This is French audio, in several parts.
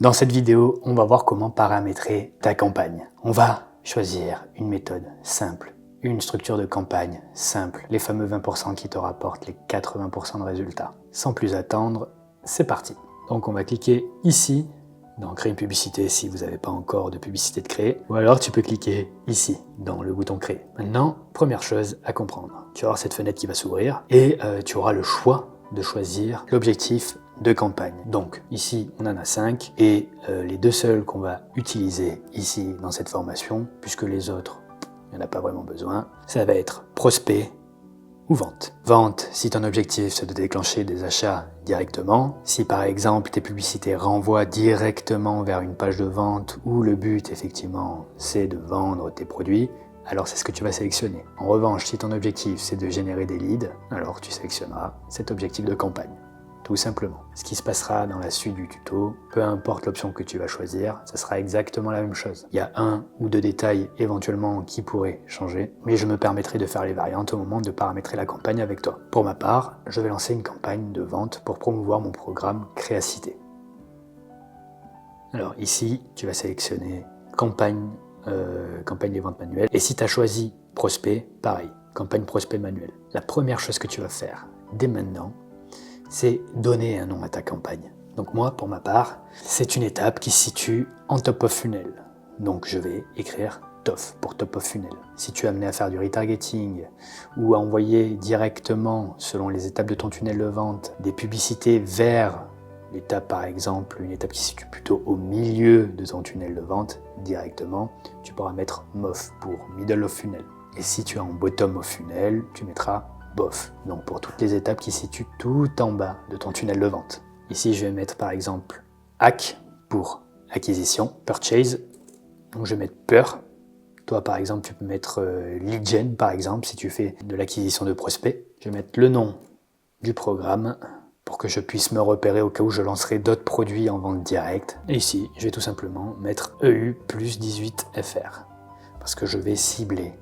Dans cette vidéo, on va voir comment paramétrer ta campagne. On va choisir une méthode simple, une structure de campagne simple, les fameux 20% qui te rapportent les 80% de résultats. Sans plus attendre, c'est parti. Donc on va cliquer ici dans créer une publicité si vous n'avez pas encore de publicité de créer, ou alors tu peux cliquer ici dans le bouton créer. Maintenant, première chose à comprendre, tu vas avoir cette fenêtre qui va s'ouvrir et tu auras le choix de choisir l'objectif de campagne. Donc ici on en a 5 et les deux seuls qu'on va utiliser ici dans cette formation, puisque les autres il n'y en a pas vraiment besoin, ça va être prospect ou vente. Vente, si ton objectif c'est de déclencher des achats directement, si par exemple tes publicités renvoient directement vers une page de vente où le but effectivement c'est de vendre tes produits, alors c'est ce que tu vas sélectionner. En revanche, si ton objectif c'est de générer des leads, alors tu sélectionneras cet objectif de campagne. Tout simplement. Ce qui se passera dans la suite du tuto, peu importe l'option que tu vas choisir, ça sera exactement la même chose. Il y a un ou deux détails éventuellement qui pourraient changer, mais je me permettrai de faire les variantes au moment de paramétrer la campagne avec toi. Pour ma part, je vais lancer une campagne de vente pour promouvoir mon programme Créacité. Alors ici, tu vas sélectionner campagne des ventes manuelles. Et si tu as choisi prospect, pareil, campagne prospect manuel. La première chose que tu vas faire dès maintenant, c'est donner un nom à ta campagne. Donc moi, pour ma part, c'est une étape qui se situe en top of funnel. Donc je vais écrire TOF pour top of funnel. Si tu es amené à faire du retargeting ou à envoyer directement, selon les étapes de ton tunnel de vente, des publicités vers l'étape par exemple, une étape qui se situe plutôt au milieu de ton tunnel de vente, directement, tu pourras mettre MOF pour middle of funnel. Et si tu es en bottom of funnel, tu mettras BOF, donc pour toutes les étapes qui se situent tout en bas de ton tunnel de vente. Ici, je vais mettre par exemple AC pour acquisition, purchase, donc je vais mettre peur. Toi, par exemple, tu peux mettre lead gen, par exemple, si tu fais de l'acquisition de prospects. Je vais mettre le nom du programme pour que je puisse me repérer au cas où je lancerai d'autres produits en vente directe. Et ici, je vais tout simplement mettre EU plus 18 FR, parce que je vais cibler,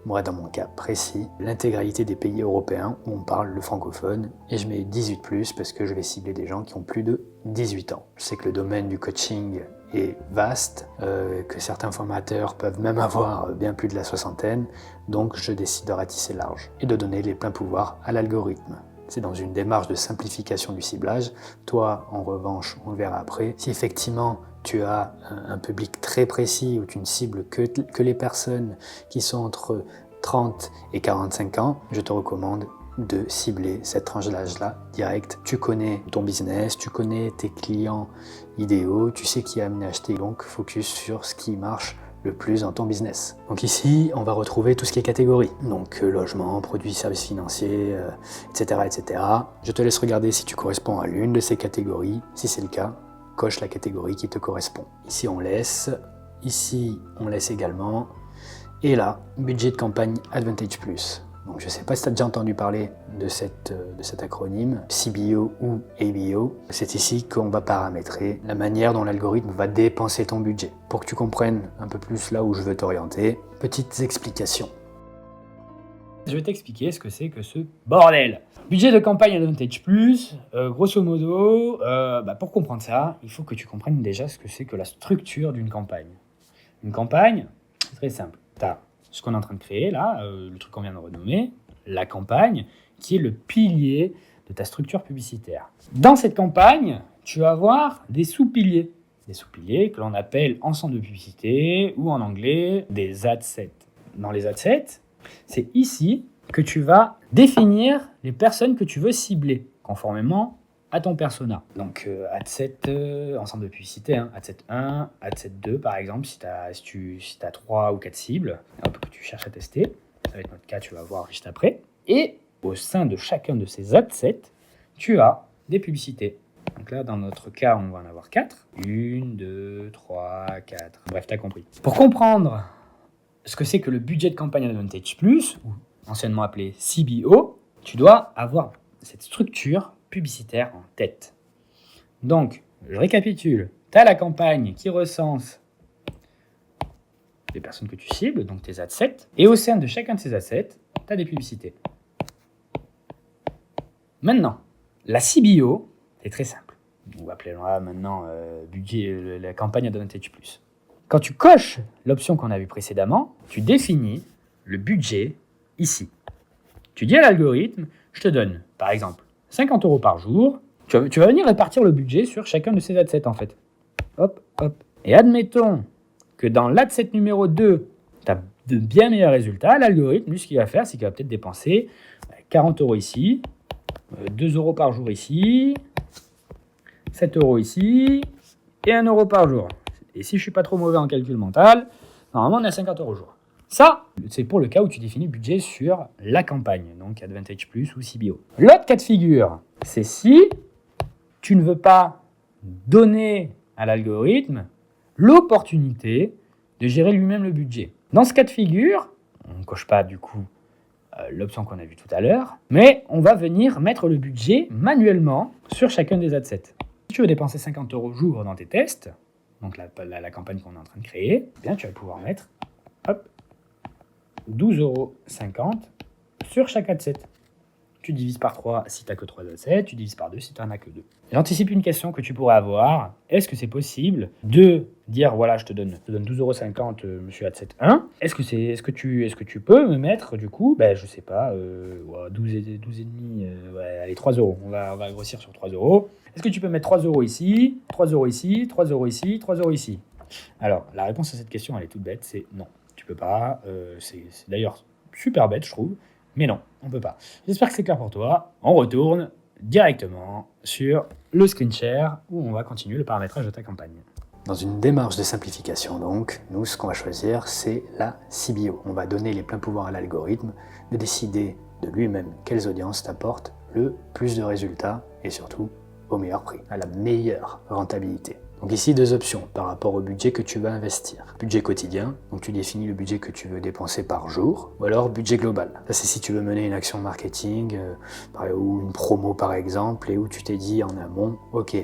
moi dans mon cas précis, l'intégralité des pays européens où on parle le francophone, et je mets 18+, parce que je vais cibler des gens qui ont plus de 18 ans. Je sais que le domaine du coaching est vaste, que certains formateurs peuvent même avoir bien plus de la soixantaine, donc je décide de ratisser large et de donner les pleins pouvoirs à l'algorithme. C'est dans une démarche de simplification du ciblage. Toi, en revanche, on le verra après, si effectivement tu as un public très précis où tu ne cibles que les personnes qui sont entre 30 et 45 ans, je te recommande de cibler cette tranche d'âge-là direct. Tu connais ton business, tu connais tes clients idéaux, tu sais qui est amené à acheter, donc focus sur ce qui marche le plus dans ton business. Donc ici, on va retrouver tout ce qui est catégorie. Donc logement, produits, services financiers, etc., etc. Je te laisse regarder si tu corresponds à l'une de ces catégories. Si c'est le cas, coche la catégorie qui te correspond. Ici, on laisse. Ici, on laisse également. Et là, budget de campagne Advantage Plus. Donc je ne sais pas si tu as déjà entendu parler de cet acronyme, CBO ou ABO. C'est ici qu'on va paramétrer la manière dont l'algorithme va dépenser ton budget. Pour que tu comprennes un peu plus là où je veux t'orienter, petites explications. Je vais t'expliquer ce que c'est que ce bordel. Budget de campagne Advantage Plus, grosso modo, pour comprendre ça, il faut que tu comprennes déjà ce que c'est que la structure d'une campagne. Une campagne, c'est très simple. Tu as ce qu'on est en train de créer là, le truc qu'on vient de renommer, la campagne, qui est le pilier de ta structure publicitaire. Dans cette campagne, tu vas avoir des sous-piliers. Des sous-piliers que l'on appelle ensemble de publicité ou en anglais des ad sets. Dans les ad sets, c'est ici que tu vas définir les personnes que tu veux cibler, conformément à ton persona. Donc, ad set, ensemble de publicité, hein, ad set 1, ad set 2, par exemple, si tu as 3 ou 4 cibles, que tu cherches à tester. Ça va être notre cas, tu vas voir juste après. Et au sein de chacun de ces ad sets, tu as des publicités. Donc là, dans notre cas, on va en avoir 4. 1, 2, 3, 4. Bref, tu as compris. Pour comprendre ce que c'est que le budget de campagne Advantage Plus, ou anciennement appelé CBO, tu dois avoir cette structure publicitaire en tête. Donc, je récapitule. Tu as la campagne qui recense les personnes que tu cibles, donc tes adsets, et au sein de chacun de ces adsets, tu as des publicités. Maintenant, la CBO, c'est très simple. ou appelons-la maintenant budget, la campagne Advantage Plus. Quand tu coches l'option qu'on a vue précédemment, tu définis le budget ici. Tu dis à l'algorithme, je te donne, par exemple, 50 € par jour. Tu vas venir répartir le budget sur chacun de ces adsets, en fait. Hop, hop. Et admettons que dans l'adset numéro 2, tu as de bien meilleurs résultats. L'algorithme, lui, ce qu'il va faire, c'est qu'il va peut-être dépenser 40 € ici, 2 € par jour ici, 7 € ici, et 1 € par jour. Et si je ne suis pas trop mauvais en calcul mental, normalement, on est à 50 € jour. Ça, c'est pour le cas où tu définis le budget sur la campagne, donc Advantage Plus ou CBO. L'autre cas de figure, c'est si tu ne veux pas donner à l'algorithme l'opportunité de gérer lui-même le budget. Dans ce cas de figure, on ne coche pas du coup l'option qu'on a vue tout à l'heure, mais on va venir mettre le budget manuellement sur chacun des adsets. Si tu veux dépenser 50 € jour dans tes tests, donc la campagne qu'on est en train de créer, eh bien tu vas pouvoir mettre hop, 12,50 € sur chaque adset. Tu divises par 3 si tu n'as que 3 adsets, tu divises par 2 si tu n'en as que 2. J'anticipe une question que tu pourrais avoir. Est-ce que c'est possible de dire, voilà, je te donne 12,50 €, monsieur adset 1. Est-ce que tu peux me mettre, du coup, je sais pas, 12,5, allez, 3 €. On va grossir sur 3 €. Est-ce que tu peux mettre 3 € ici, 3 € ici, 3 € ici, 3 € ici? Alors, la réponse à cette question, elle est toute bête, c'est non. Tu peux pas. C'est d'ailleurs super bête, je trouve. Mais non, on peut pas. J'espère que c'est clair pour toi. On retourne directement sur le screen share où on va continuer le paramétrage de ta campagne. Dans une démarche de simplification donc, nous ce qu'on va choisir c'est la CBO. On va donner les pleins pouvoirs à l'algorithme de décider de lui-même quelles audiences t'apportent le plus de résultats et surtout au meilleur prix, à la meilleure rentabilité. Donc ici, deux options par rapport au budget que tu vas investir. Budget quotidien, donc tu définis le budget que tu veux dépenser par jour, ou alors budget global. Ça c'est si tu veux mener une action marketing ou une promo par exemple, et où tu t'es dit en amont, ok,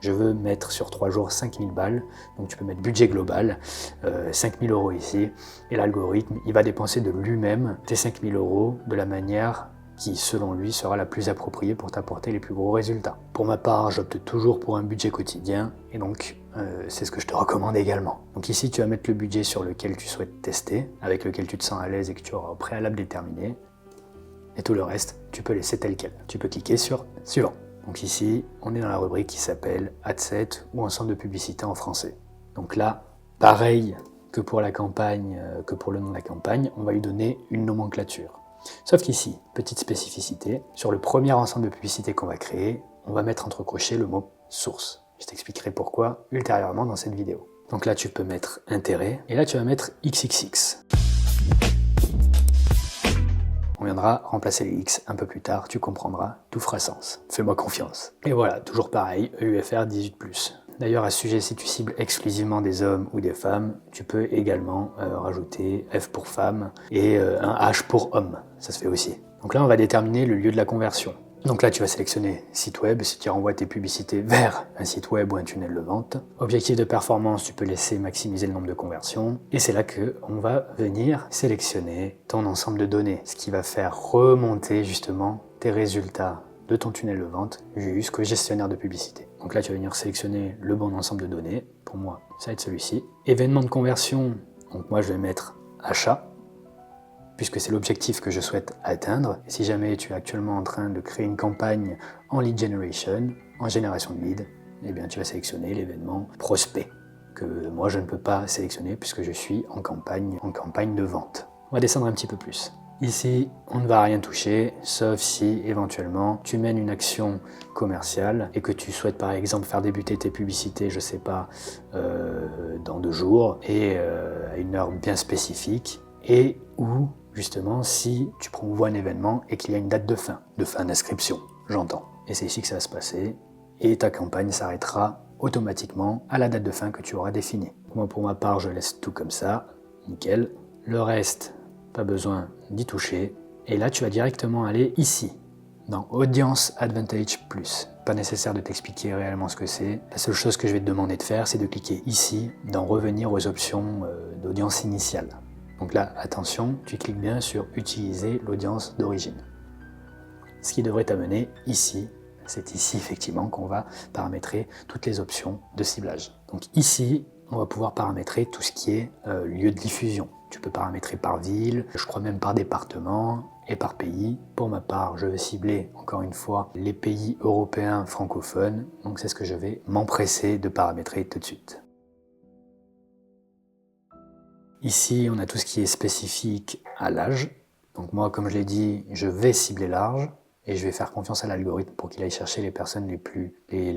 je veux mettre sur 3 jours 5000 balles, donc tu peux mettre budget global, 5000 € ici, et l'algorithme, il va dépenser de lui-même tes 5000 € de la manière qui, selon lui, sera la plus appropriée pour t'apporter les plus gros résultats. Pour ma part, j'opte toujours pour un budget quotidien, et donc c'est ce que je te recommande également. Donc ici, tu vas mettre le budget sur lequel tu souhaites tester, avec lequel tu te sens à l'aise et que tu auras au préalable déterminé, et tout le reste, tu peux laisser tel quel. Tu peux cliquer sur « Suivant ». Donc ici, on est dans la rubrique qui s'appelle « Adset » ou « Ensemble de publicité » en français. Donc là, pareil que pour la campagne, que pour le nom de la campagne, on va lui donner une nomenclature. Sauf qu'ici, petite spécificité, sur le premier ensemble de publicités qu'on va créer, on va mettre entre crochets le mot « source ». Je t'expliquerai pourquoi ultérieurement dans cette vidéo. Donc là, tu peux mettre « intérêt » et là, tu vas mettre « XXX ». On viendra remplacer les X un peu plus tard, tu comprendras, tout fera sens. Fais-moi confiance. Et voilà, toujours pareil, EUFR 18+. D'ailleurs, à ce sujet, si tu cibles exclusivement des hommes ou des femmes, tu peux également rajouter F pour femme et un H pour homme. Ça se fait aussi. Donc là, on va déterminer le lieu de la conversion. Donc là, tu vas sélectionner site web si tu renvoies tes publicités vers un site web ou un tunnel de vente. Objectif de performance, tu peux laisser maximiser le nombre de conversions. Et c'est là qu'on va venir sélectionner ton ensemble de données, ce qui va faire remonter justement tes résultats de ton tunnel de vente jusqu'au gestionnaire de publicité. Donc là, tu vas venir sélectionner le bon ensemble de données. Pour moi, ça va être celui-ci. Événement de conversion, donc moi je vais mettre achat, puisque c'est l'objectif que je souhaite atteindre. Et si jamais tu es actuellement en train de créer une campagne en lead generation, en génération de lead, eh bien tu vas sélectionner l'événement prospect, que moi je ne peux pas sélectionner puisque je suis en campagne de vente. On va descendre un petit peu plus. Ici, on ne va rien toucher, sauf si éventuellement tu mènes une action commerciale et que tu souhaites par exemple faire débuter tes publicités, je sais pas, dans 2 jours et à une heure bien spécifique, et ou justement si tu promouvois un événement et qu'il y a une date de fin d'inscription, j'entends. Et c'est ici que ça va se passer et ta campagne s'arrêtera automatiquement à la date de fin que tu auras définie. Moi pour ma part, je laisse tout comme ça, nickel. Le reste, pas besoin d'y toucher. Et là, tu vas directement aller ici, dans Audience Advantage Plus. Pas nécessaire de t'expliquer réellement ce que c'est. La seule chose que je vais te demander de faire, c'est de cliquer ici, dans Revenir aux options d'audience initiale. Donc là, attention, tu cliques bien sur Utiliser l'audience d'origine. Ce qui devrait t'amener ici, C'est ici effectivement qu'on va paramétrer toutes les options de ciblage. Donc ici, on va pouvoir paramétrer tout ce qui est lieu de diffusion. Tu peux paramétrer par ville, je crois même par département et par pays. Pour ma part, je vais cibler encore une fois les pays européens francophones, donc c'est ce que je vais m'empresser de paramétrer tout de suite. Ici, on a tout ce qui est spécifique à l'âge. Donc moi, comme je l'ai dit, je vais cibler large et je vais faire confiance à l'algorithme pour qu'il aille chercher les personnes les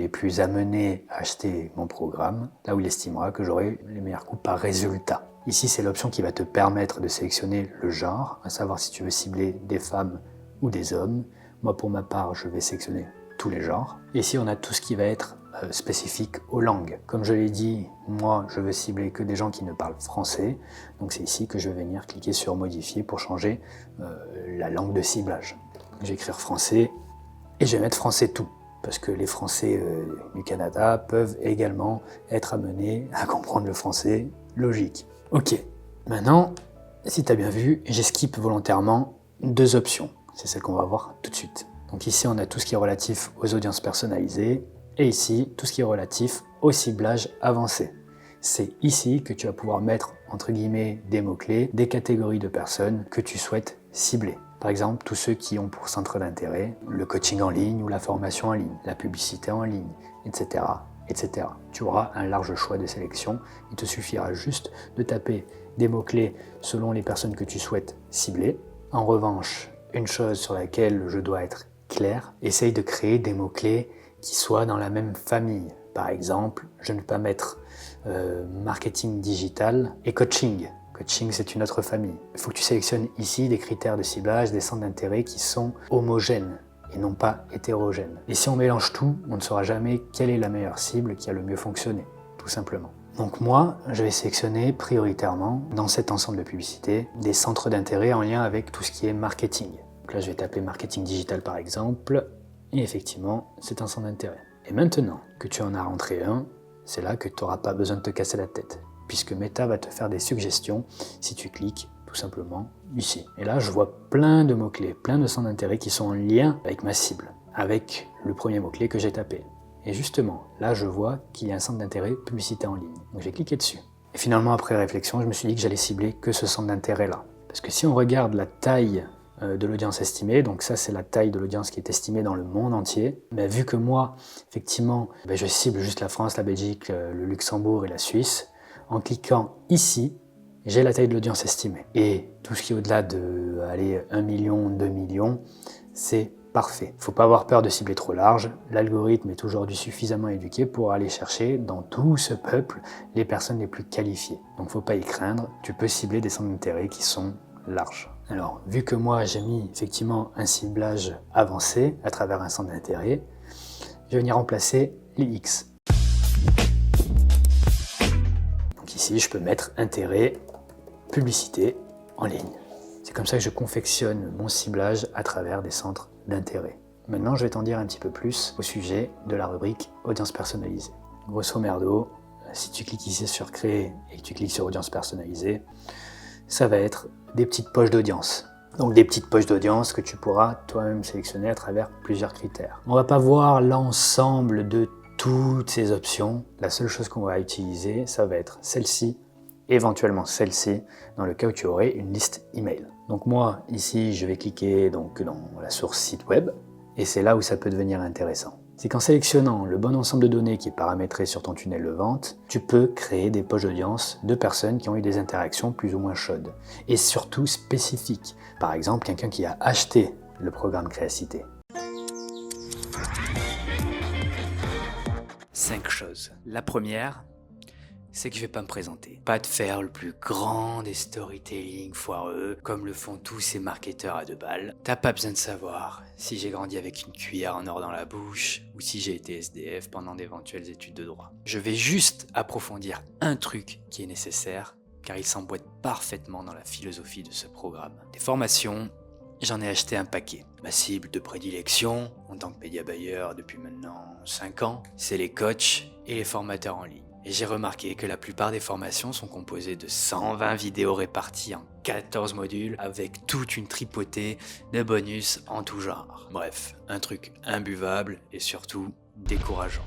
plus amenées à acheter mon programme, là où il estimera que j'aurai les meilleurs coûts par résultat. Ici, c'est l'option qui va te permettre de sélectionner le genre, à savoir si tu veux cibler des femmes ou des hommes. Moi, pour ma part, je vais sélectionner tous les genres. Et ici, on a tout ce qui va être spécifique aux langues. Comme je l'ai dit, moi, je veux cibler que des gens qui ne parlent français. Donc c'est ici que je vais venir cliquer sur modifier pour changer la langue de ciblage. Je vais écrire français et je vais mettre français tout. Parce que les Français du Canada peuvent également être amenés à comprendre le français logique. Ok, maintenant, si tu as bien vu, j'esquive volontairement 2 options. C'est celle qu'on va voir tout de suite. Donc ici, on a tout ce qui est relatif aux audiences personnalisées et ici, tout ce qui est relatif au ciblage avancé. C'est ici que tu vas pouvoir mettre, entre guillemets, des mots-clés, des catégories de personnes que tu souhaites cibler. Par exemple, tous ceux qui ont pour centre d'intérêt le coaching en ligne ou la formation en ligne, la publicité en ligne, etc., etc. Tu auras un large choix de sélection. Il te suffira juste de taper des mots-clés selon les personnes que tu souhaites cibler. En revanche, une chose sur laquelle je dois être clair, essaye de créer des mots-clés qui soient dans la même famille. Par exemple, je ne vais pas mettre marketing digital et coaching. Coaching, c'est une autre famille. Il faut que tu sélectionnes ici des critères de ciblage, des centres d'intérêt qui sont homogènes et non pas hétérogènes. Et si on mélange tout, on ne saura jamais quelle est la meilleure cible qui a le mieux fonctionné, tout simplement. Donc moi, je vais sélectionner prioritairement, dans cet ensemble de publicités, des centres d'intérêt en lien avec tout ce qui est marketing. Donc là, je vais taper marketing digital par exemple, et effectivement, c'est un centre d'intérêt. Et maintenant que tu en as rentré un, c'est là que tu n'auras pas besoin de te casser la tête, puisque Meta va te faire des suggestions si tu cliques tout simplement ici. Et là, je vois plein de mots-clés, plein de centres d'intérêt qui sont en lien avec ma cible, avec le premier mot-clé que j'ai tapé. Et justement, là, je vois qu'il y a un centre d'intérêt publicité en ligne. Donc j'ai cliqué dessus. Et finalement, après réflexion, je me suis dit que j'allais cibler que ce centre d'intérêt-là. Parce que si on regarde la taille de l'audience estimée, donc ça c'est la taille de l'audience qui est estimée dans le monde entier, mais vu que moi, effectivement, je cible juste la France, la Belgique, le Luxembourg et la Suisse, en cliquant ici, j'ai la taille de l'audience estimée. Et tout ce qui est au-delà de 1 million, 2 millions, c'est parfait. Il ne faut pas avoir peur de cibler trop large. L'algorithme est aujourd'hui suffisamment éduqué pour aller chercher dans tout ce peuple les personnes les plus qualifiées. Donc il ne faut pas y craindre, tu peux cibler des centres d'intérêt qui sont larges. Alors, vu que moi j'ai mis effectivement un ciblage avancé à travers un centre d'intérêt, je vais venir remplacer les X. Donc ici, je peux mettre intérêt, publicité en ligne. C'est comme ça que je confectionne mon ciblage à travers des centres d'intérêt. Maintenant, je vais t'en dire un petit peu plus au sujet de la rubrique audience personnalisée. Grosso merdo, si tu cliques ici sur créer et que tu cliques sur audience personnalisée, ça va être des petites poches d'audience. Donc des petites poches d'audience que tu pourras toi-même sélectionner à travers plusieurs critères. On ne va pas voir l'ensemble de toutes ces options. La seule chose qu'on va utiliser, ça va être celle-ci, éventuellement celle-ci, dans le cas où tu aurais une liste email. Donc moi, ici, je vais cliquer donc dans la source site web, et c'est là où ça peut devenir intéressant. C'est qu'en sélectionnant le bon ensemble de données qui est paramétré sur ton tunnel de vente, tu peux créer des poches d'audience de personnes qui ont eu des interactions plus ou moins chaudes, et surtout spécifiques. Par exemple, quelqu'un qui a acheté le programme Créacité. 5 choses. La première, c'est que je vais pas me présenter. Pas de faire le plus grand des storytelling foireux, comme le font tous ces marketeurs à 2 balles. T'as pas besoin de savoir si j'ai grandi avec une cuillère en or dans la bouche, ou si j'ai été SDF pendant d'éventuelles études de droit. Je vais juste approfondir un truc qui est nécessaire, car il s'emboîte parfaitement dans la philosophie de ce programme. Des formations, j'en ai acheté un paquet. Ma cible de prédilection, en tant que média buyer depuis maintenant 5 ans, c'est les coachs et les formateurs en ligne. Et j'ai remarqué que la plupart des formations sont composées de 120 vidéos réparties en 14 modules avec toute une tripotée de bonus en tout genre. Bref, un truc imbuvable et surtout décourageant.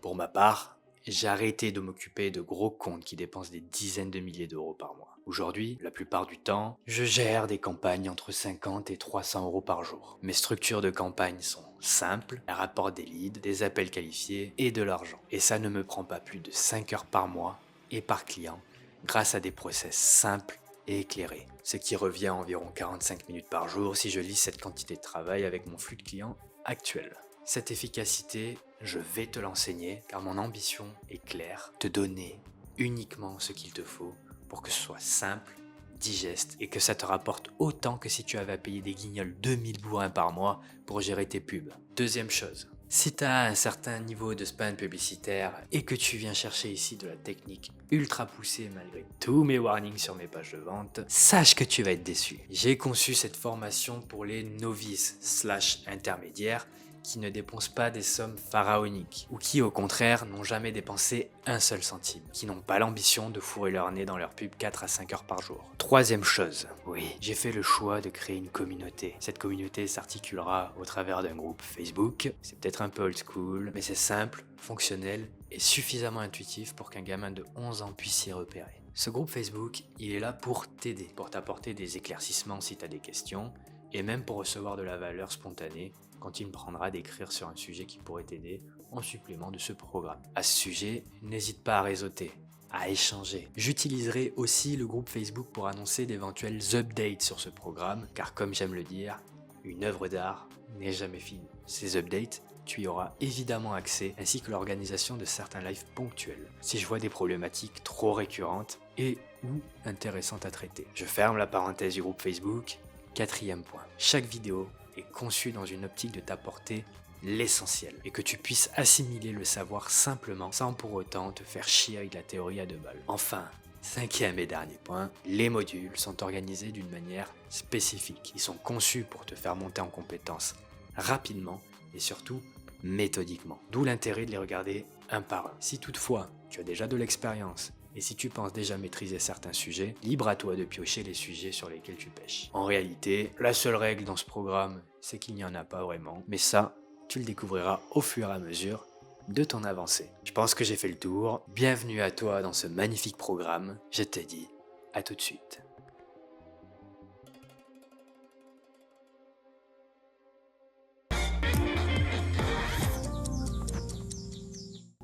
Pour ma part, j'ai arrêté de m'occuper de gros comptes qui dépensent des dizaines de milliers d'euros par mois. Aujourd'hui, la plupart du temps, je gère des campagnes entre 50 et 300 euros par jour. Mes structures de campagne sont simples, elles rapportent des leads, des appels qualifiés et de l'argent. Et ça ne me prend pas plus de 5 heures par mois et par client, grâce à des process simples et éclairés. Ce qui revient à environ 45 minutes par jour si je lis cette quantité de travail avec mon flux de clients actuel. Cette efficacité, je vais te l'enseigner car mon ambition est claire, te donner uniquement ce qu'il te faut pour que ce soit simple, digeste et que ça te rapporte autant que si tu avais à payer des guignols 2000 bourrins par mois pour gérer tes pubs. Deuxième chose, si tu as un certain niveau de spam publicitaire et que tu viens chercher ici de la technique ultra poussée malgré tous mes warnings sur mes pages de vente, sache que tu vas être déçu. J'ai conçu cette formation pour les novices / intermédiaires qui ne dépensent pas des sommes pharaoniques, ou qui au contraire n'ont jamais dépensé un seul centime, qui n'ont pas l'ambition de fourrer leur nez dans leur pub 4 à 5 heures par jour. Troisième chose, oui, j'ai fait le choix de créer une communauté. Cette communauté s'articulera au travers d'un groupe Facebook, c'est peut-être un peu old school, mais c'est simple, fonctionnel et suffisamment intuitif pour qu'un gamin de 11 ans puisse s'y repérer. Ce groupe Facebook, il est là pour t'aider, pour t'apporter des éclaircissements si tu as des questions, et même pour recevoir de la valeur spontanée quand il me prendra d'écrire sur un sujet qui pourrait t'aider en supplément de ce programme. À ce sujet, n'hésite pas à réseauter, à échanger. J'utiliserai aussi le groupe Facebook pour annoncer d'éventuels updates sur ce programme, car comme j'aime le dire, une œuvre d'art n'est jamais finie. Ces updates, tu y auras évidemment accès, ainsi que l'organisation de certains lives ponctuels, si je vois des problématiques trop récurrentes et ou intéressantes à traiter. Je ferme la parenthèse du groupe Facebook. Quatrième point, chaque vidéo est conçue dans une optique de t'apporter l'essentiel et que tu puisses assimiler le savoir simplement sans pour autant te faire chier avec la théorie à 2 balles. Enfin, cinquième et dernier point, les modules sont organisés d'une manière spécifique. Ils sont conçus pour te faire monter en compétences rapidement et surtout méthodiquement. D'où l'intérêt de les regarder un par un. Si toutefois tu as déjà de l'expérience et si tu penses déjà maîtriser certains sujets, libre à toi de piocher les sujets sur lesquels tu pêches. En réalité, la seule règle dans ce programme, c'est qu'il n'y en a pas vraiment. Mais ça, tu le découvriras au fur et à mesure de ton avancée. Je pense que j'ai fait le tour. Bienvenue à toi dans ce magnifique programme. Je te dis à tout de suite.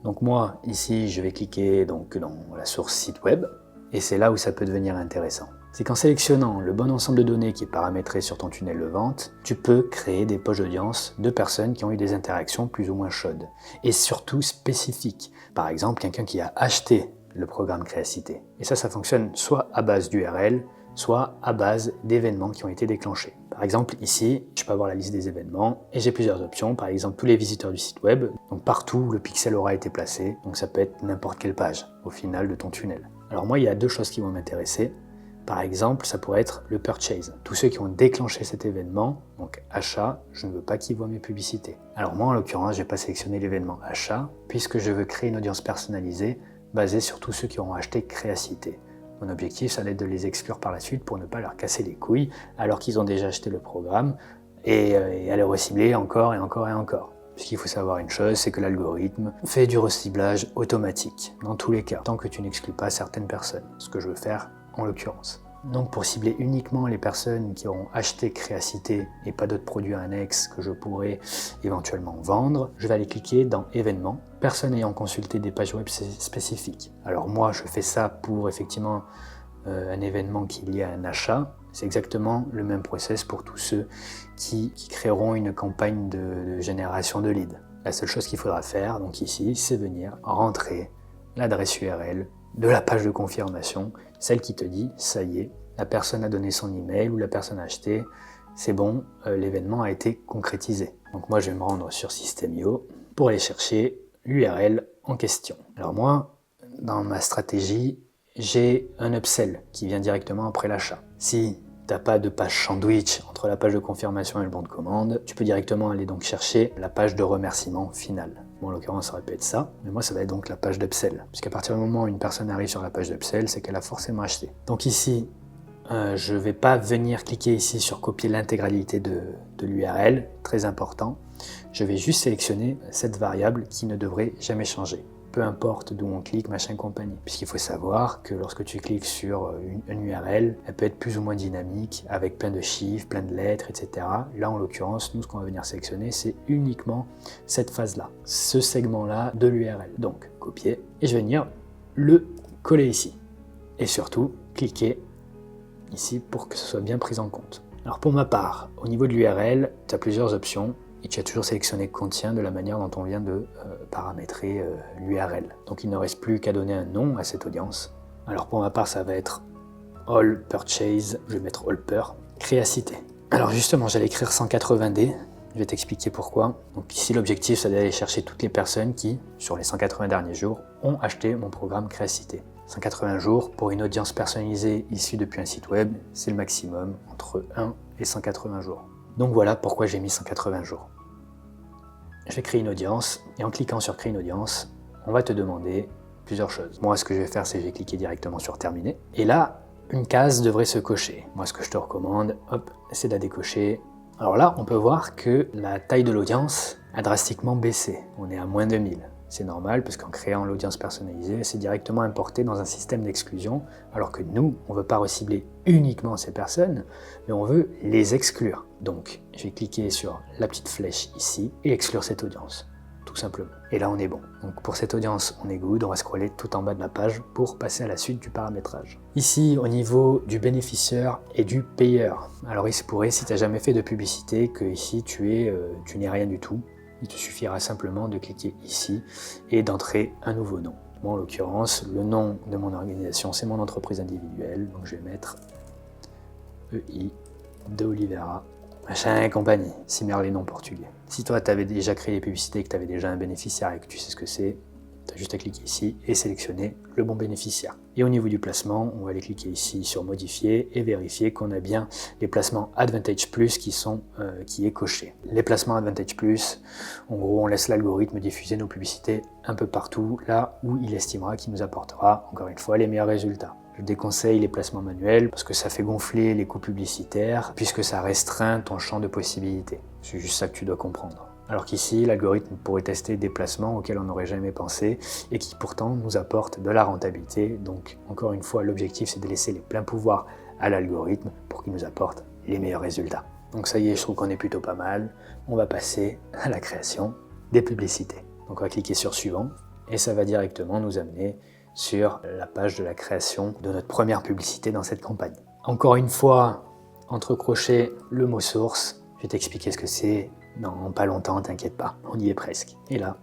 Donc moi, ici, je vais cliquer dans la source site web, et c'est là où ça peut devenir intéressant. C'est qu'en sélectionnant le bon ensemble de données qui est paramétré sur ton tunnel de vente, tu peux créer des poches d'audience de personnes qui ont eu des interactions plus ou moins chaudes, et surtout spécifiques. Par exemple, quelqu'un qui a acheté le programme Créacité. Et ça fonctionne soit à base d'URL, soit à base d'événements qui ont été déclenchés. Par exemple, ici, je peux avoir la liste des événements et j'ai plusieurs options. Par exemple, tous les visiteurs du site web. Donc partout où le pixel aura été placé. Donc ça peut être n'importe quelle page au final de ton tunnel. Alors moi, il y a 2 choses qui vont m'intéresser. Par exemple, ça pourrait être le purchase. Tous ceux qui ont déclenché cet événement, donc achat, je ne veux pas qu'ils voient mes publicités. Alors moi, en l'occurrence, je n'ai pas sélectionné l'événement achat puisque je veux créer une audience personnalisée basée sur tous ceux qui auront acheté Créacité. Mon objectif, ça va être de les exclure par la suite pour ne pas leur casser les couilles alors qu'ils ont déjà acheté le programme et à les recibler encore et encore et encore. Ce qu'il faut savoir une chose, c'est que l'algorithme fait du reciblage automatique, dans tous les cas, tant que tu n'exclus pas certaines personnes, ce que je veux faire en l'occurrence. Donc pour cibler uniquement les personnes qui auront acheté Créacité et pas d'autres produits annexes que je pourrais éventuellement vendre, je vais aller cliquer dans événements, personnes ayant consulté des pages web spécifiques. Alors moi je fais ça pour effectivement un événement qui est lié à un achat. C'est exactement le même process pour tous ceux qui créeront une campagne de génération de leads. La seule chose qu'il faudra faire, donc ici, c'est venir rentrer l'adresse URL de la page de confirmation, celle qui te dit, ça y est, la personne a donné son email ou la personne a acheté, c'est bon, l'événement a été concrétisé. Donc moi je vais me rendre sur System.io pour aller chercher l'URL en question. Alors moi, dans ma stratégie, j'ai un upsell qui vient directement après l'achat. Si tu n'as pas de page sandwich entre la page de confirmation et le bon de commande, tu peux directement aller donc chercher la page de remerciement final. Bon, en l'occurrence, ça aurait pu être ça, mais moi, ça va être donc la page d'upsell. Puisqu'à partir du moment où une personne arrive sur la page d'upsell, c'est qu'elle a forcément acheté. Donc ici, je ne vais pas venir cliquer ici sur copier l'intégralité de l'URL, très important. Je vais juste sélectionner cette variable qui ne devrait jamais changer. Peu importe d'où on clique, machin compagnie. Puisqu'il faut savoir que lorsque tu cliques sur une URL, elle peut être plus ou moins dynamique, avec plein de chiffres, plein de lettres, etc. Là, en l'occurrence, nous, ce qu'on va venir sélectionner, c'est uniquement cette phase-là, ce segment-là de l'URL. Donc, copier, et je vais venir le coller ici. Et surtout, cliquer ici pour que ce soit bien pris en compte. Alors pour ma part, au niveau de l'URL, tu as plusieurs options. Et tu as toujours sélectionné contient de la manière dont on vient de paramétrer l'URL. Donc il ne reste plus qu'à donner un nom à cette audience. Alors pour ma part, ça va être all purchase, je vais mettre all per, créacité. Alors justement, j'allais écrire 180D, je vais t'expliquer pourquoi. Donc ici, l'objectif, c'est d'aller chercher toutes les personnes qui, sur les 180 derniers jours, ont acheté mon programme créacité. 180 jours pour une audience personnalisée issue depuis un site web, c'est le maximum, entre 1 et 180 jours. Donc voilà pourquoi j'ai mis 180 jours. Je vais créer une audience et en cliquant sur créer une audience, on va te demander plusieurs choses. Moi, ce que je vais faire, c'est que je vais cliquer directement sur terminer. Et là, une case devrait se cocher. Moi, ce que je te recommande, hop, c'est de la décocher. Alors là, on peut voir que la taille de l'audience a drastiquement baissé. On est à moins de 1000. C'est normal parce qu'en créant l'audience personnalisée, c'est directement importé dans un système d'exclusion, alors que nous, on ne veut pas recibler uniquement ces personnes, mais on veut les exclure. Donc, je vais cliquer sur la petite flèche ici et exclure cette audience, tout simplement. Et là, on est bon. Donc pour cette audience, on est good, on va scroller tout en bas de la page pour passer à la suite du paramétrage. Ici, au niveau du bénéficiaire et du payeur. Alors il se pourrait, si tu n'as jamais fait de publicité, que ici tu n'es rien du tout. Il te suffira simplement de cliquer ici et d'entrer un nouveau nom. Moi, en l'occurrence, le nom de mon organisation, c'est mon entreprise individuelle. Donc, je vais mettre EI de Oliveira, machin et compagnie, Cimerlé nom portugais. Si toi, tu avais déjà créé des publicités, que tu avais déjà un bénéficiaire et que tu sais ce que c'est, tu as juste à cliquer ici et sélectionner le bon bénéficiaire. Et au niveau du placement, on va aller cliquer ici sur modifier et vérifier qu'on a bien les placements Advantage Plus qui est coché. Les placements Advantage Plus, en gros, on laisse l'algorithme diffuser nos publicités un peu partout, là où il estimera qu'il nous apportera, encore une fois, les meilleurs résultats. Je déconseille les placements manuels parce que ça fait gonfler les coûts publicitaires puisque ça restreint ton champ de possibilités. C'est juste ça que tu dois comprendre. Alors qu'ici, l'algorithme pourrait tester des placements auxquels on n'aurait jamais pensé et qui pourtant nous apportent de la rentabilité. Donc encore une fois, l'objectif c'est de laisser les pleins pouvoirs à l'algorithme pour qu'il nous apporte les meilleurs résultats. Donc ça y est, je trouve qu'on est plutôt pas mal. On va passer à la création des publicités. Donc on va cliquer sur suivant et ça va directement nous amener sur la page de la création de notre première publicité dans cette campagne. Encore une fois, entre crochets, le mot source, je vais t'expliquer ce que c'est. Non, pas longtemps, t'inquiète pas, on y est presque. Et là,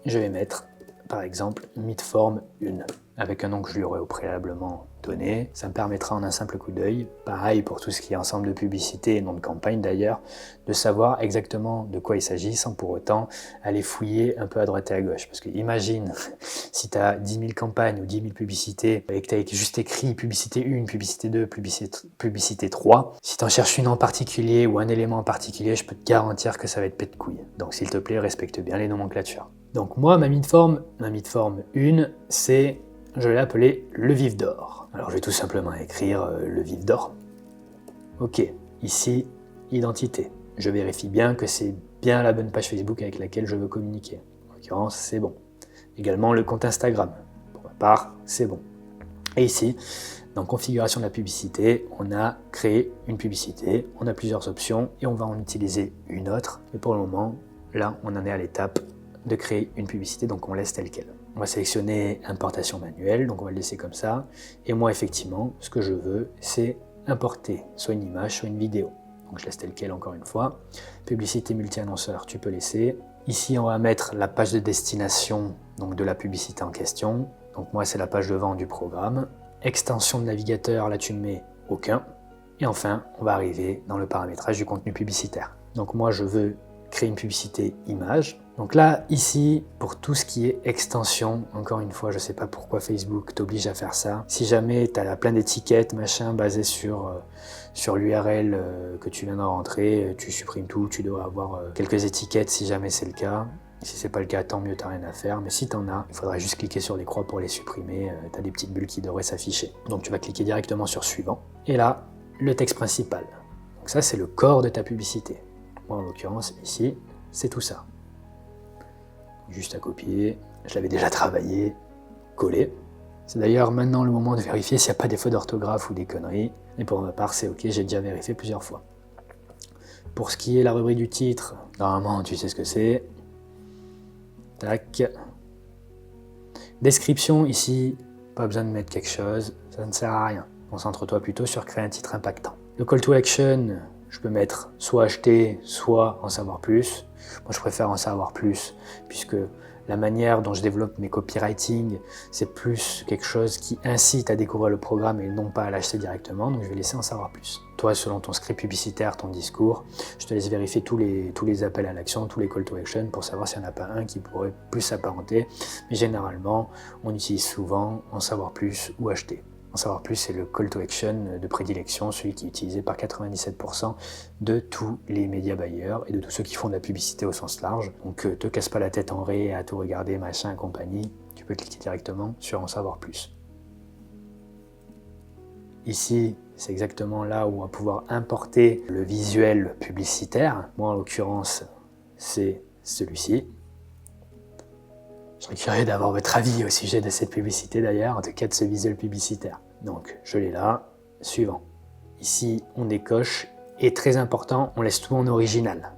je vais mettre, par exemple, Midform 1, avec un nom que je lui aurais préalablement donné. Ça me permettra en un simple coup d'œil, pareil pour tout ce qui est ensemble de publicité et nom de campagne d'ailleurs, de savoir exactement de quoi il s'agit sans pour autant aller fouiller un peu à droite et à gauche. Parce que imagine, si tu as 10 000 campagnes ou 10 000 publicités et que tu as juste écrit publicité 1, publicité 2, publicité 3, si tu en cherches une en particulier ou un élément en particulier, je peux te garantir que ça va être pète couille. Donc s'il te plaît, respecte bien les nomenclatures. Donc moi, ma midform 1, c'est, je l'ai appelé le vif d'or. Alors je vais tout simplement écrire le vif d'or. Ok, ici, identité. Je vérifie bien que c'est bien la bonne page Facebook avec laquelle je veux communiquer. En l'occurrence, c'est bon. Également le compte Instagram. Pour ma part, c'est bon. Et ici, dans configuration de la publicité, on a créé une publicité, on a plusieurs options et on va en utiliser une autre. Et pour le moment, là, on en est à l'étape de créer une publicité, donc on laisse tel quel. On va sélectionner importation manuelle, donc on va le laisser comme ça. Et moi, effectivement, ce que je veux, c'est importer soit une image, soit une vidéo. Donc je laisse tel quel encore une fois. Publicité multi-annonceur, tu peux laisser. Ici, on va mettre la page de destination donc de la publicité en question. Donc moi, c'est la page de vente du programme. Extension de navigateur, là tu ne mets aucun. Et enfin, on va arriver dans le paramétrage du contenu publicitaire. Donc moi, je veux créer une publicité image. Donc là, ici, pour tout ce qui est extension, encore une fois, je ne sais pas pourquoi Facebook t'oblige à faire ça. Si jamais tu as plein d'étiquettes, machin, basées sur l'URL que tu viens de rentrer, tu supprimes tout, tu dois avoir quelques étiquettes si jamais c'est le cas. Si c'est pas le cas, tant mieux, t'as rien à faire. Mais si t'en as, il faudra juste cliquer sur les croix pour les supprimer. T'as des petites bulles qui devraient s'afficher. Donc tu vas cliquer directement sur suivant. Et là, le texte principal. Donc ça, c'est le corps de ta publicité. Moi, en l'occurrence, ici, c'est tout ça. Juste à copier. Je l'avais déjà travaillé. Coller. C'est d'ailleurs maintenant le moment de vérifier s'il n'y a pas des fautes d'orthographe ou des conneries. Et pour ma part, c'est OK, j'ai déjà vérifié plusieurs fois. Pour ce qui est la rubrique du titre, normalement, tu sais ce que c'est. Tac. Description, ici, pas besoin de mettre quelque chose, ça ne sert à rien. Concentre-toi plutôt sur créer un titre impactant. Le call to action, je peux mettre soit acheter, soit en savoir plus. Moi, je préfère en savoir plus, puisque la manière dont je développe mes copywriting, c'est plus quelque chose qui incite à découvrir le programme et non pas à l'acheter directement, donc je vais laisser en savoir plus. Toi, selon ton script publicitaire, ton discours, je te laisse vérifier tous les appels à l'action, tous les call to action pour savoir s'il n'y en a pas un qui pourrait plus s'apparenter. Mais généralement, on utilise souvent en savoir plus ou acheter. En savoir plus, c'est le call to action de prédilection, celui qui est utilisé par 97% de tous les médias buyers et de tous ceux qui font de la publicité au sens large. Donc te casse pas la tête en ré à tout regarder, machin, compagnie. Tu peux cliquer directement sur en savoir plus. Ici, c'est exactement là où on va pouvoir importer le visuel publicitaire. Moi, en l'occurrence, c'est celui-ci. Je serais curieux d'avoir votre avis au sujet de cette publicité d'ailleurs, en tout cas de ce visuel publicitaire. Donc, je l'ai là. Suivant. Ici, on décoche. Et très important, on laisse tout en original.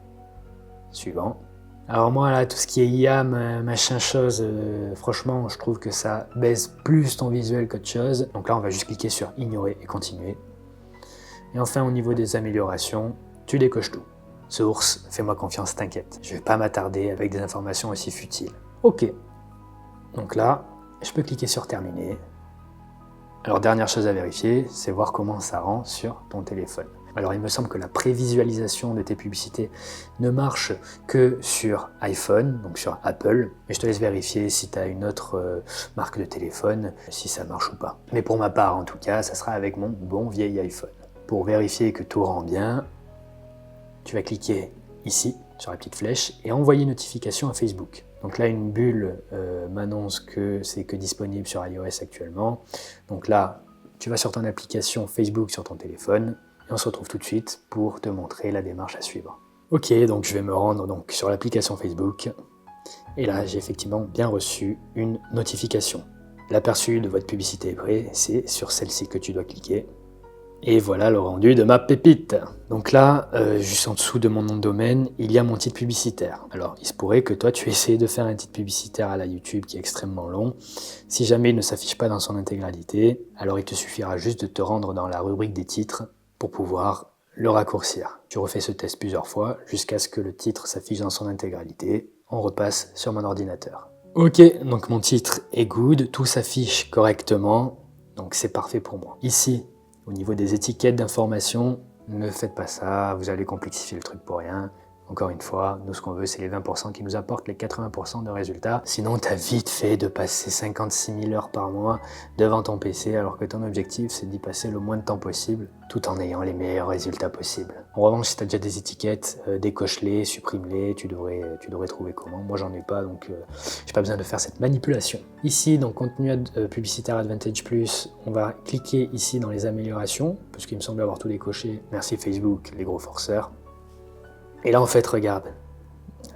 Suivant. Alors moi, là, tout ce qui est IA, machin chose, franchement, je trouve que ça baisse plus ton visuel qu'autre chose. Donc là, on va juste cliquer sur ignorer et continuer. Et enfin, au niveau des améliorations, tu décoches tout. Source, fais-moi confiance, t'inquiète. Je vais pas m'attarder avec des informations aussi futiles. Ok. Donc là, je peux cliquer sur terminer. Alors dernière chose à vérifier, c'est voir comment ça rend sur ton téléphone. Alors il me semble que la prévisualisation de tes publicités ne marche que sur iPhone, donc sur Apple. Mais je te laisse vérifier si tu as une autre marque de téléphone, si ça marche ou pas. Mais pour ma part en tout cas, ça sera avec mon bon vieil iPhone. Pour vérifier que tout rend bien, tu vas cliquer ici sur la petite flèche et envoyer notification à Facebook. Donc là, une bulle m'annonce que c'est que disponible sur iOS actuellement. Donc là, tu vas sur ton application Facebook sur ton téléphone et on se retrouve tout de suite pour te montrer la démarche à suivre. Ok, donc je vais me rendre donc, sur l'application Facebook et là, j'ai effectivement bien reçu une notification. L'aperçu de votre publicité est prêt, c'est sur celle-ci que tu dois cliquer. Et voilà le rendu de ma pépite. Donc là, juste en dessous de mon nom de domaine, il y a mon titre publicitaire. Alors, il se pourrait que toi, tu essayes de faire un titre publicitaire à la YouTube qui est extrêmement long. Si jamais il ne s'affiche pas dans son intégralité, alors il te suffira juste de te rendre dans la rubrique des titres pour pouvoir le raccourcir. Tu refais ce test plusieurs fois jusqu'à ce que le titre s'affiche dans son intégralité. On repasse sur mon ordinateur. Ok, donc mon titre est good, tout s'affiche correctement, donc c'est parfait pour moi. Ici, au niveau des étiquettes d'information, ne faites pas ça, vous allez complexifier le truc pour rien. Encore une fois, nous ce qu'on veut c'est les 20% qui nous apportent les 80% de résultats. Sinon t'as vite fait de passer 56 000 heures par mois devant ton PC alors que ton objectif c'est d'y passer le moins de temps possible tout en ayant les meilleurs résultats possibles. En revanche, si t'as déjà des étiquettes, décoche-les, supprime-les, tu devrais trouver comment. Moi j'en ai pas donc j'ai pas besoin de faire cette manipulation. Ici dans contenu publicitaire Advantage Plus, on va cliquer ici dans les améliorations parce qu'il me semble avoir tout décoché. Merci Facebook, les gros forceurs. Et là, en fait, regarde,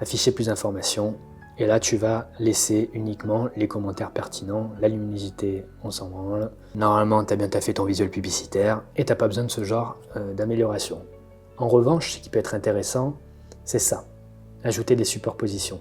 afficher plus d'informations. Et là, tu vas laisser uniquement les commentaires pertinents, la luminosité, on s'en branle. Normalement, tu as bien taffé ton visuel publicitaire et tu n'as pas besoin de ce genre d'amélioration. En revanche, ce qui peut être intéressant, c'est ça, ajouter des superpositions.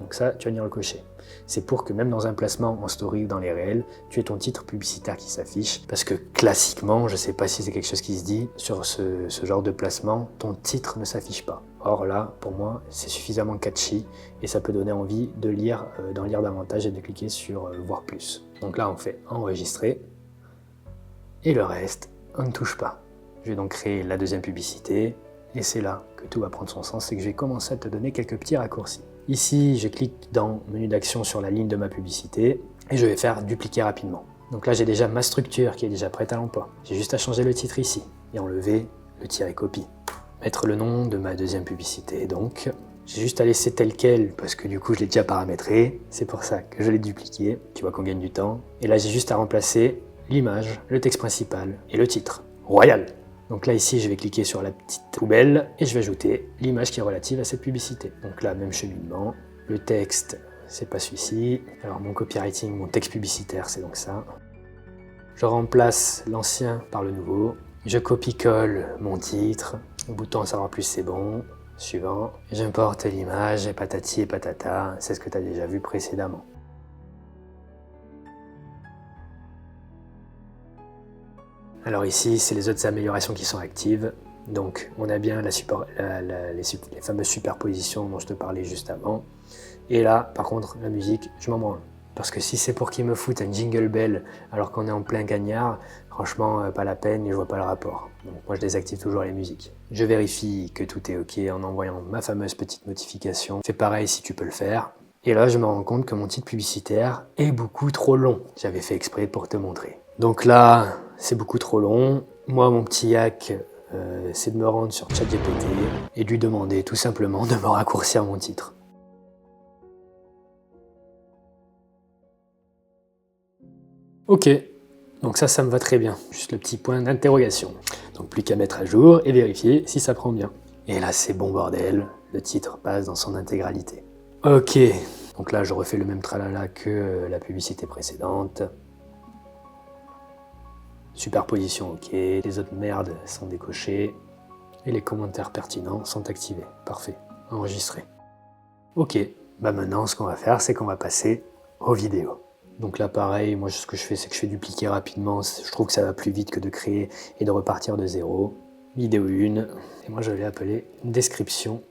Donc ça, tu vas venir le cocher. C'est pour que même dans un placement en story ou dans les réels, tu aies ton titre publicitaire qui s'affiche. Parce que classiquement, je ne sais pas si c'est quelque chose qui se dit, sur ce genre de placement, ton titre ne s'affiche pas. Or là, pour moi, c'est suffisamment catchy et ça peut donner envie de lire, d'en lire davantage et de cliquer sur voir plus. Donc là, on fait enregistrer et le reste, on ne touche pas. Je vais donc créer la deuxième publicité et c'est là que tout va prendre son sens, c'est que je vais commencer à te donner quelques petits raccourcis. Ici, je clique dans menu d'action sur la ligne de ma publicité et je vais faire dupliquer rapidement. Donc là, j'ai déjà ma structure qui est déjà prête à l'emploi. J'ai juste à changer le titre ici et enlever le tiret copie. Mettre le nom de ma deuxième publicité, donc J'ai juste à laisser tel quel parce que du coup je l'ai déjà paramétré. C'est pour ça que je l'ai dupliqué. Tu vois qu'on gagne du temps. Et là j'ai juste à remplacer l'image, le texte principal et le titre. Royal! Donc là ici je vais cliquer sur la petite poubelle et je vais ajouter l'image qui est relative à cette publicité. Donc là même cheminement. Le texte, c'est pas celui-ci. Alors mon copywriting, mon texte publicitaire, c'est donc ça. Je remplace l'ancien par le nouveau. Je copie-colle mon titre. Le bouton en savoir plus, c'est bon. Suivant. J'importe l'image, et patati et patata. C'est ce que tu as déjà vu précédemment. Alors ici, c'est les autres améliorations qui sont actives. Donc on a bien les fameuses superpositions dont je te parlais juste avant. Et là, par contre, la musique, je m'en branle. Parce que si c'est pour qu'ils me foutent un jingle bell alors qu'on est en plein cagnard, franchement, pas la peine et je vois pas le rapport. Donc moi, je désactive toujours les musiques. Je vérifie que tout est OK en envoyant ma fameuse petite notification. Fais pareil si tu peux le faire. Et là, je me rends compte que mon titre publicitaire est beaucoup trop long. J'avais fait exprès pour te montrer. Donc là, c'est beaucoup trop long. Moi, mon petit hack, c'est de me rendre sur ChatGPT et de lui demander tout simplement de me raccourcir mon titre. Ok, donc ça me va très bien. Juste le petit point d'interrogation. Donc plus qu'à mettre à jour et vérifier si ça prend bien. Et là, c'est bon bordel, le titre passe dans son intégralité. Ok, donc là, je refais le même tralala que la publicité précédente. Superposition ok, les autres merdes sont décochées. Et les commentaires pertinents sont activés. Parfait, enregistré. Ok, bah maintenant, ce qu'on va faire, c'est qu'on va passer aux vidéos. Donc là, pareil, moi, ce que je fais, c'est que je fais dupliquer rapidement. Je trouve que ça va plus vite que de créer et de repartir de zéro. Vidéo 1. Et moi, je l'ai appelé description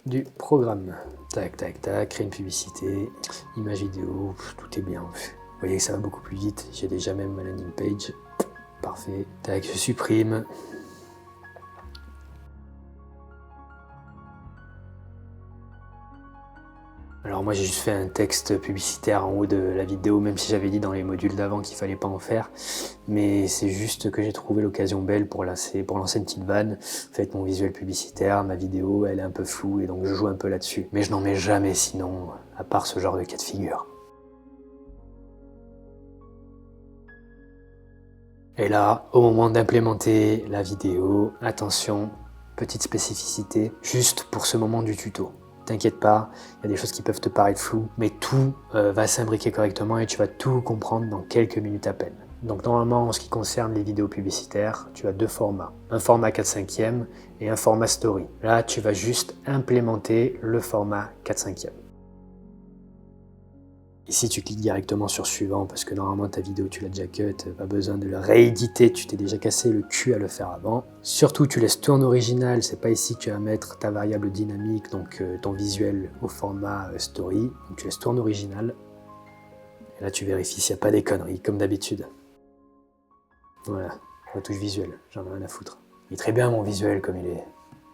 du programme. Tac, tac, tac, créer une publicité, image vidéo, tout est bien. Vous voyez que ça va beaucoup plus vite. J'ai déjà même ma landing page. Parfait. Tac, je supprime. Alors moi j'ai juste fait un texte publicitaire en haut de la vidéo, même si j'avais dit dans les modules d'avant qu'il fallait pas en faire. Mais c'est juste que j'ai trouvé l'occasion belle pour lancer une petite vanne. En fait, mon visuel publicitaire, ma vidéo, elle est un peu floue et donc je joue un peu là-dessus. Mais je n'en mets jamais sinon, à part ce genre de cas de figure. Et là, au moment d'implémenter la vidéo, attention, petite spécificité, juste pour ce moment du tuto. T'inquiète pas, il y a des choses qui peuvent te paraître floues, mais tout va s'imbriquer correctement et tu vas tout comprendre dans quelques minutes à peine. Donc normalement, en ce qui concerne les vidéos publicitaires, tu as deux formats. Un format 4/5e et un format story. Là, tu vas juste implémenter le format 4/5e. Ici, tu cliques directement sur suivant parce que normalement ta vidéo tu l'as déjà cut, pas besoin de la rééditer, tu t'es déjà cassé le cul à le faire avant. Surtout, tu laisses tourne original, c'est pas ici que tu vas mettre ta variable dynamique, donc ton visuel au format story. Donc tu laisses tourne original. Et là, tu vérifies s'il n'y a pas des conneries, comme d'habitude. Voilà, retouche visuelle, j'en ai rien à foutre. Il est très bien mon visuel comme il est.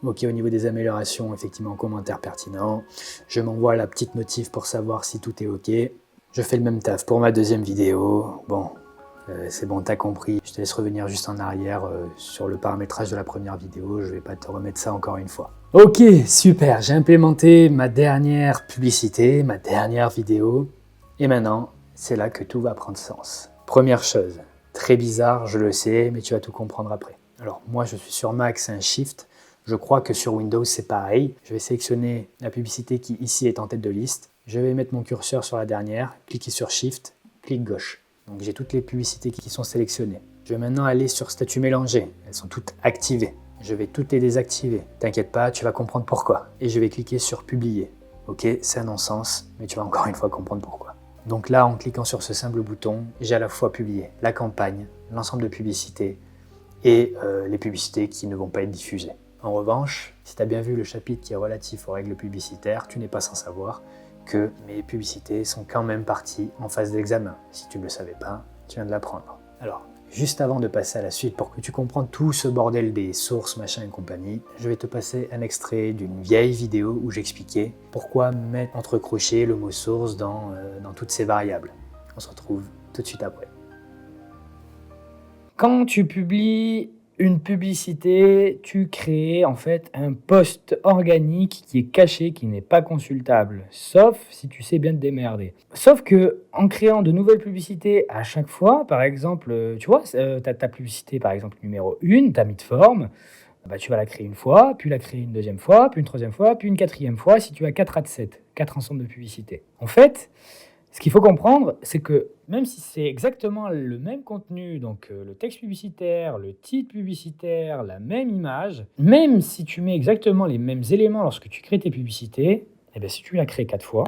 Ok, au niveau des améliorations, effectivement, commentaires pertinents. Je m'envoie la petite notif pour savoir si tout est ok. Je fais le même taf pour ma deuxième vidéo. Bon, c'est bon, t'as compris. Je te laisse revenir juste en arrière sur le paramétrage de la première vidéo. Je vais pas te remettre ça encore une fois. Ok, super. J'ai implémenté ma dernière publicité, ma dernière vidéo. Et maintenant, c'est là que tout va prendre sens. Première chose, très bizarre, je le sais, mais tu vas tout comprendre après. Alors, moi, je suis sur Mac, c'est un Shift. Je crois que sur Windows, c'est pareil. Je vais sélectionner la publicité qui ici est en tête de liste. Je vais mettre mon curseur sur la dernière, cliquer sur Shift, clic gauche. Donc j'ai toutes les publicités qui sont sélectionnées. Je vais maintenant aller sur statut mélangé. Elles sont toutes activées. Je vais toutes les désactiver. T'inquiète pas, tu vas comprendre pourquoi. Et je vais cliquer sur publier. Ok, c'est un non-sens, mais tu vas encore une fois comprendre pourquoi. Donc là, en cliquant sur ce simple bouton, j'ai à la fois publié la campagne, l'ensemble de publicités et les publicités qui ne vont pas être diffusées. En revanche, si tu as bien vu le chapitre qui est relatif aux règles publicitaires, tu n'es pas sans savoir que mes publicités sont quand même parties en phase d'examen. Si tu ne le savais pas, tu viens de l'apprendre. Alors, juste avant de passer à la suite, pour que tu comprennes tout ce bordel des sources, machin et compagnie, je vais te passer un extrait d'une vieille vidéo où j'expliquais pourquoi mettre entre crochets le mot source dans toutes ces variables. On se retrouve tout de suite après. Quand tu publies Une publicité, tu crées en fait un post organique qui est caché, qui n'est pas consultable, sauf si tu sais bien te démerder. Sauf que en créant de nouvelles publicités à chaque fois, par exemple, tu vois, ta publicité par exemple numéro 1, ta midform, bah, tu vas la créer une fois, puis la créer une deuxième fois, puis une troisième fois, puis une quatrième fois si tu as 4 adsets, 4 ensembles de publicités. En fait, ce qu'il faut comprendre, c'est que même si c'est exactement le même contenu, donc le texte publicitaire, le titre publicitaire, la même image, même si tu mets exactement les mêmes éléments lorsque tu crées tes publicités, eh bien, si tu la crées 4 fois,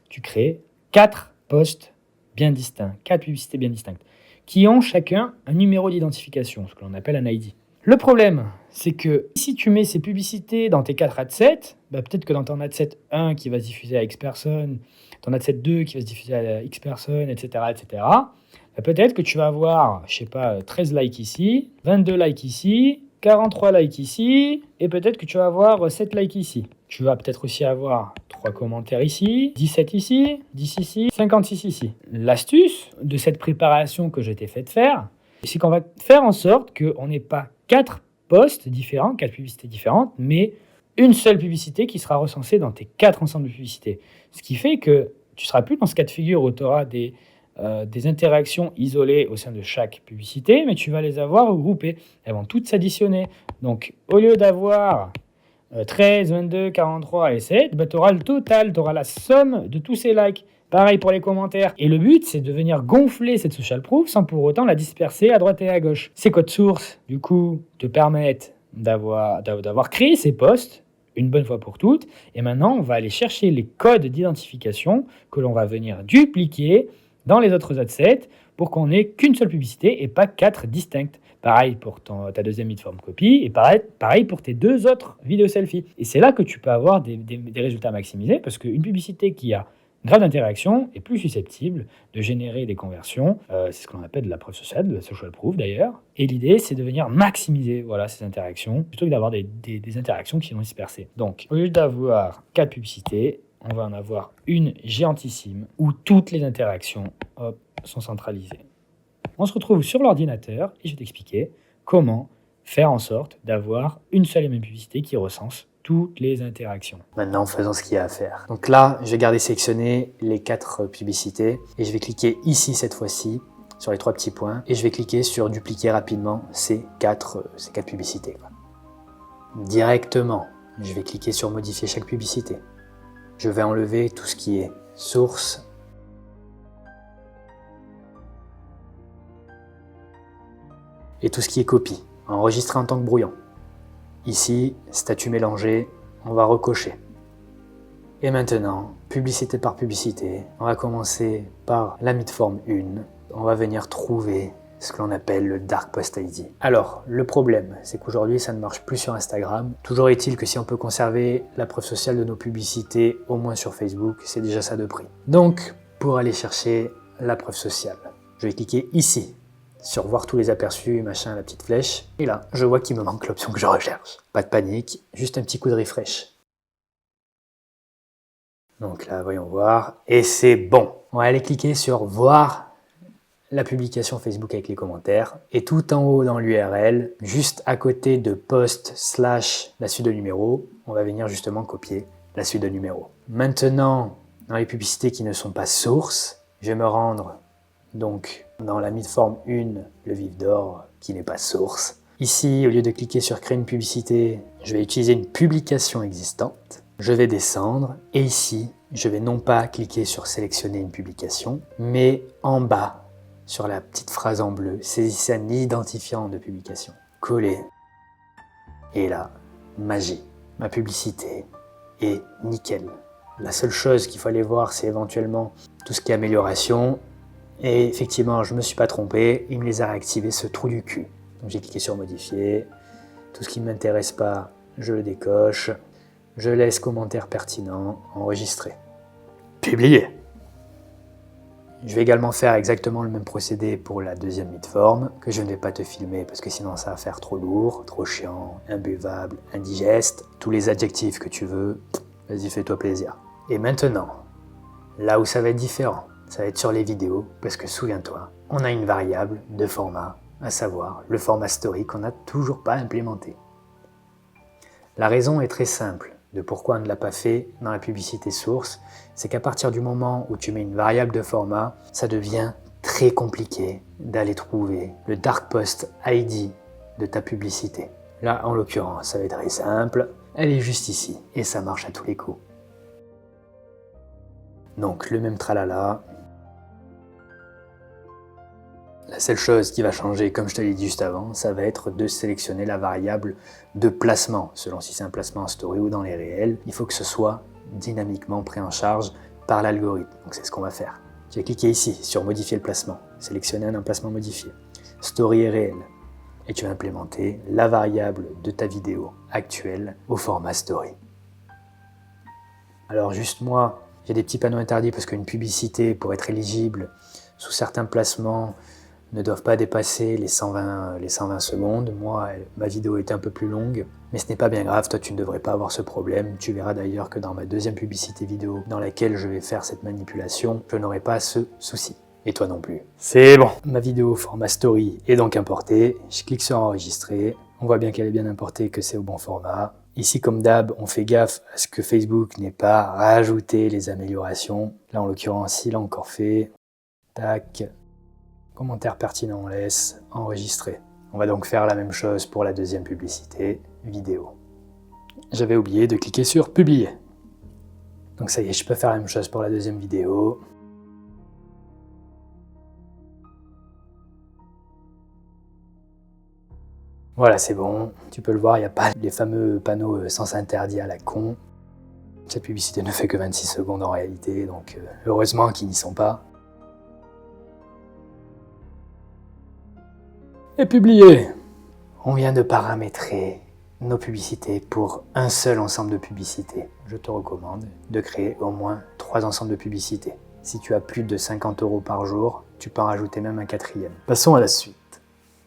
tu crées 4 posts bien distincts, 4 publicités bien distinctes, qui ont chacun un numéro d'identification, ce que l'on appelle un ID. Le problème, c'est que si tu mets ces publicités dans tes 4 adsets, bah peut-être que dans ton adset 1 qui va se diffuser à X personnes, ton adset 2 qui va se diffuser à X personnes, etc., bah peut-être que tu vas avoir, je sais pas, 13 likes ici, 22 likes ici, 43 likes ici, et peut-être que tu vas avoir 7 likes ici. Tu vas peut-être aussi avoir 3 commentaires ici, 17 ici, 10 ici, 56 ici. L'astuce de cette préparation que je t'ai fait faire, c'est qu'on va faire en sorte qu'on n'ait pas 4 posts différents, 4 publicités différentes, mais une seule publicité qui sera recensée dans tes 4 ensembles de publicités. Ce qui fait que tu ne seras plus dans ce cas de figure où tu auras des interactions isolées au sein de chaque publicité, mais tu vas les avoir regroupées. Elles vont toutes s'additionner. Donc, au lieu d'avoir 13, 22, 43 et 7, bah, tu auras le total, tu auras la somme de tous ces likes. Pareil pour les commentaires. Et le but, c'est de venir gonfler cette social proof sans pour autant la disperser à droite et à gauche. Ces codes sources, du coup, te permettent d'avoir créé ces posts une bonne fois pour toutes. Et maintenant, on va aller chercher les codes d'identification que l'on va venir dupliquer dans les autres adsets pour qu'on n'ait qu'une seule publicité et pas 4 distinctes. Pareil pour ta deuxième midform copy et pareil pour tes 2 autres vidéos selfie. Et c'est là que tu peux avoir des résultats maximisés parce qu'une publicité qui a grave d'interaction est plus susceptible de générer des conversions. C'est ce qu'on appelle de la preuve sociale, de la social proof d'ailleurs. Et l'idée, c'est de venir maximiser ces interactions plutôt que d'avoir des interactions qui vont disperser. Donc, au lieu d'avoir 4 publicités, on va en avoir une géantissime où toutes les interactions sont centralisées. On se retrouve sur l'ordinateur et je vais t'expliquer comment faire en sorte d'avoir une seule et même publicité qui recense toutes les interactions. Maintenant, faisons ce qu'il y a à faire. Donc là, je vais garder sélectionné les 4 publicités et je vais cliquer ici cette fois-ci sur les 3 petits points et je vais cliquer sur dupliquer rapidement ces 4 publicités. Directement, je vais cliquer sur modifier chaque publicité. Je vais enlever tout ce qui est source, et tout ce qui est copie, enregistré en tant que brouillon. Ici, statut mélangé, on va recocher. Et maintenant, publicité par publicité, on va commencer par la midform 1. On va venir trouver ce que l'on appelle le Dark Post ID. Alors, le problème, c'est qu'aujourd'hui, ça ne marche plus sur Instagram. Toujours est-il que si on peut conserver la preuve sociale de nos publicités, au moins sur Facebook, c'est déjà ça de prix. Donc, pour aller chercher la preuve sociale, je vais cliquer ici, sur voir tous les aperçus, machin, la petite flèche. Et là, je vois qu'il me manque l'option que je recherche. Pas de panique, juste un petit coup de refresh. Donc là, voyons voir. Et c'est bon. On va aller cliquer sur voir la publication Facebook avec les commentaires. Et tout en haut dans l'URL, juste à côté de post / la suite de numéros, on va venir justement copier la suite de numéros. Maintenant, dans les publicités qui ne sont pas sources, je vais me rendre donc dans la midform 1, le vif d'or, qui n'est pas source. Ici, au lieu de cliquer sur créer une publicité, je vais utiliser une publication existante. Je vais descendre et ici, je vais non pas cliquer sur sélectionner une publication, mais en bas, sur la petite phrase en bleu, saisissez un identifiant de publication. Coller. Et là, magie. Ma publicité est nickel. La seule chose qu'il faut aller voir, c'est éventuellement tout ce qui est amélioration. Et effectivement, je ne me suis pas trompé, il me les a réactivés, ce trou du cul. Donc j'ai cliqué sur modifier, tout ce qui ne m'intéresse pas, je le décoche, je laisse commentaire pertinent, enregistrer. Publier. Je vais également faire exactement le même procédé pour la deuxième midform, que je ne vais pas te filmer parce que sinon ça va faire trop lourd, trop chiant, imbuvable, indigeste, tous les adjectifs que tu veux, vas-y fais-toi plaisir. Et maintenant, là où ça va être différent, ça va être sur les vidéos, parce que souviens-toi, on a une variable de format à savoir le format story qu'on n'a toujours pas implémenté. La raison est très simple de pourquoi on ne l'a pas fait dans la publicité source, c'est qu'à partir du moment où tu mets une variable de format, ça devient très compliqué d'aller trouver le dark post ID de ta publicité. Là, en l'occurrence, ça va être très simple, elle est juste ici et ça marche à tous les coups. Donc le même tralala. La seule chose qui va changer, comme je te l'ai dit juste avant, ça va être de sélectionner la variable de placement. Selon si c'est un placement en story ou dans les réels, il faut que ce soit dynamiquement pris en charge par l'algorithme. Donc c'est ce qu'on va faire. Tu vas cliquer ici sur modifier le placement, sélectionner un emplacement modifié, story et réel. Et tu vas implémenter la variable de ta vidéo actuelle au format story. Alors juste moi, j'ai des petits panneaux interdits parce qu'une publicité, pour être éligible sous certains placements, ne doivent pas dépasser les 120 secondes. Moi, ma vidéo était un peu plus longue, mais ce n'est pas bien grave, toi tu ne devrais pas avoir ce problème. Tu verras d'ailleurs que dans ma deuxième publicité vidéo dans laquelle je vais faire cette manipulation, je n'aurai pas ce souci. Et toi non plus. C'est bon. Ma vidéo format story est donc importée. Je clique sur enregistrer. On voit bien qu'elle est bien importée, que c'est au bon format. Ici, comme d'hab, on fait gaffe à ce que Facebook n'ait pas rajouté les améliorations. Là, en l'occurrence, il l'a encore fait. Tac. Commentaire pertinent, on laisse. Enregistrer. On va donc faire la même chose pour la deuxième publicité vidéo. J'avais oublié de cliquer sur publier. Donc ça y est, je peux faire la même chose pour la deuxième vidéo. Voilà, c'est bon. Tu peux le voir, il n'y a pas les fameux panneaux sens interdit à la con. Cette publicité ne fait que 26 secondes en réalité, donc heureusement qu'ils n'y sont pas. Et publier. On vient de paramétrer nos publicités pour un seul ensemble de publicités. Je te recommande de créer au moins 3 ensembles de publicités. Si tu as plus de 50 € par jour, tu peux en rajouter même un 4e. Passons à la suite.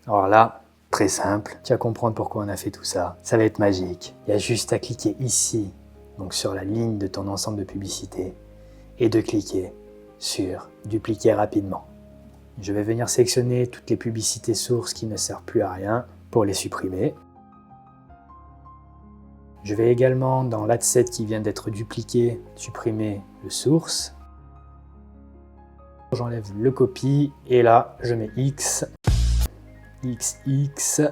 Alors là, très simple, tu vas comprendre pourquoi on a fait tout ça. Ça va être magique. Il y a juste à cliquer ici, donc sur la ligne de ton ensemble de publicités, et de cliquer sur dupliquer rapidement. Je vais venir sélectionner toutes les publicités sources qui ne servent plus à rien pour les supprimer. Je vais également, dans l'adset qui vient d'être dupliqué, supprimer le source. J'enlève le copy et là, je mets X. XX.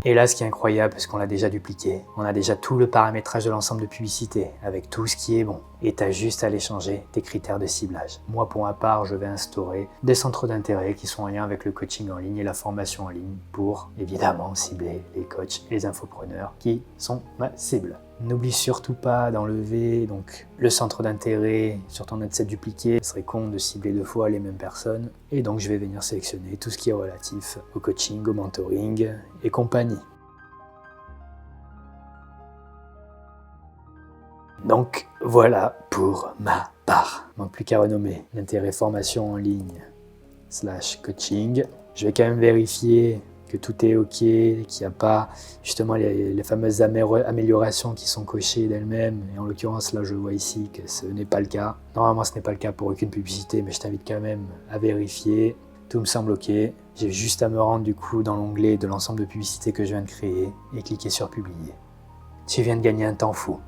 Et là, ce qui est incroyable, parce qu'on l'a déjà dupliqué, on a déjà tout le paramétrage de l'ensemble de publicité, avec tout ce qui est bon. Et tu as juste à aller changer tes critères de ciblage. Moi, pour ma part, je vais instaurer des centres d'intérêt qui sont en lien avec le coaching en ligne et la formation en ligne pour, évidemment, cibler les coachs et les infopreneurs qui sont ma cible. N'oublie surtout pas d'enlever donc le centre d'intérêt sur ton adset dupliqué. Ce serait con de cibler 2 fois les mêmes personnes. Et donc, je vais venir sélectionner tout ce qui est relatif au coaching, au mentoring et compagnie. Donc, voilà pour ma part. Il ne manque plus qu'à renommer l'intérêt formation en ligne / coaching. Je vais quand même vérifier que tout est OK, qu'il n'y a pas justement les fameuses améliorations qui sont cochées d'elles-mêmes. Et en l'occurrence, là, je vois ici que ce n'est pas le cas. Normalement, ce n'est pas le cas pour aucune publicité, mais je t'invite quand même à vérifier. Tout me semble OK. J'ai juste à me rendre du coup dans l'onglet de l'ensemble de publicités que je viens de créer et cliquer sur publier. Tu viens de gagner un temps fou.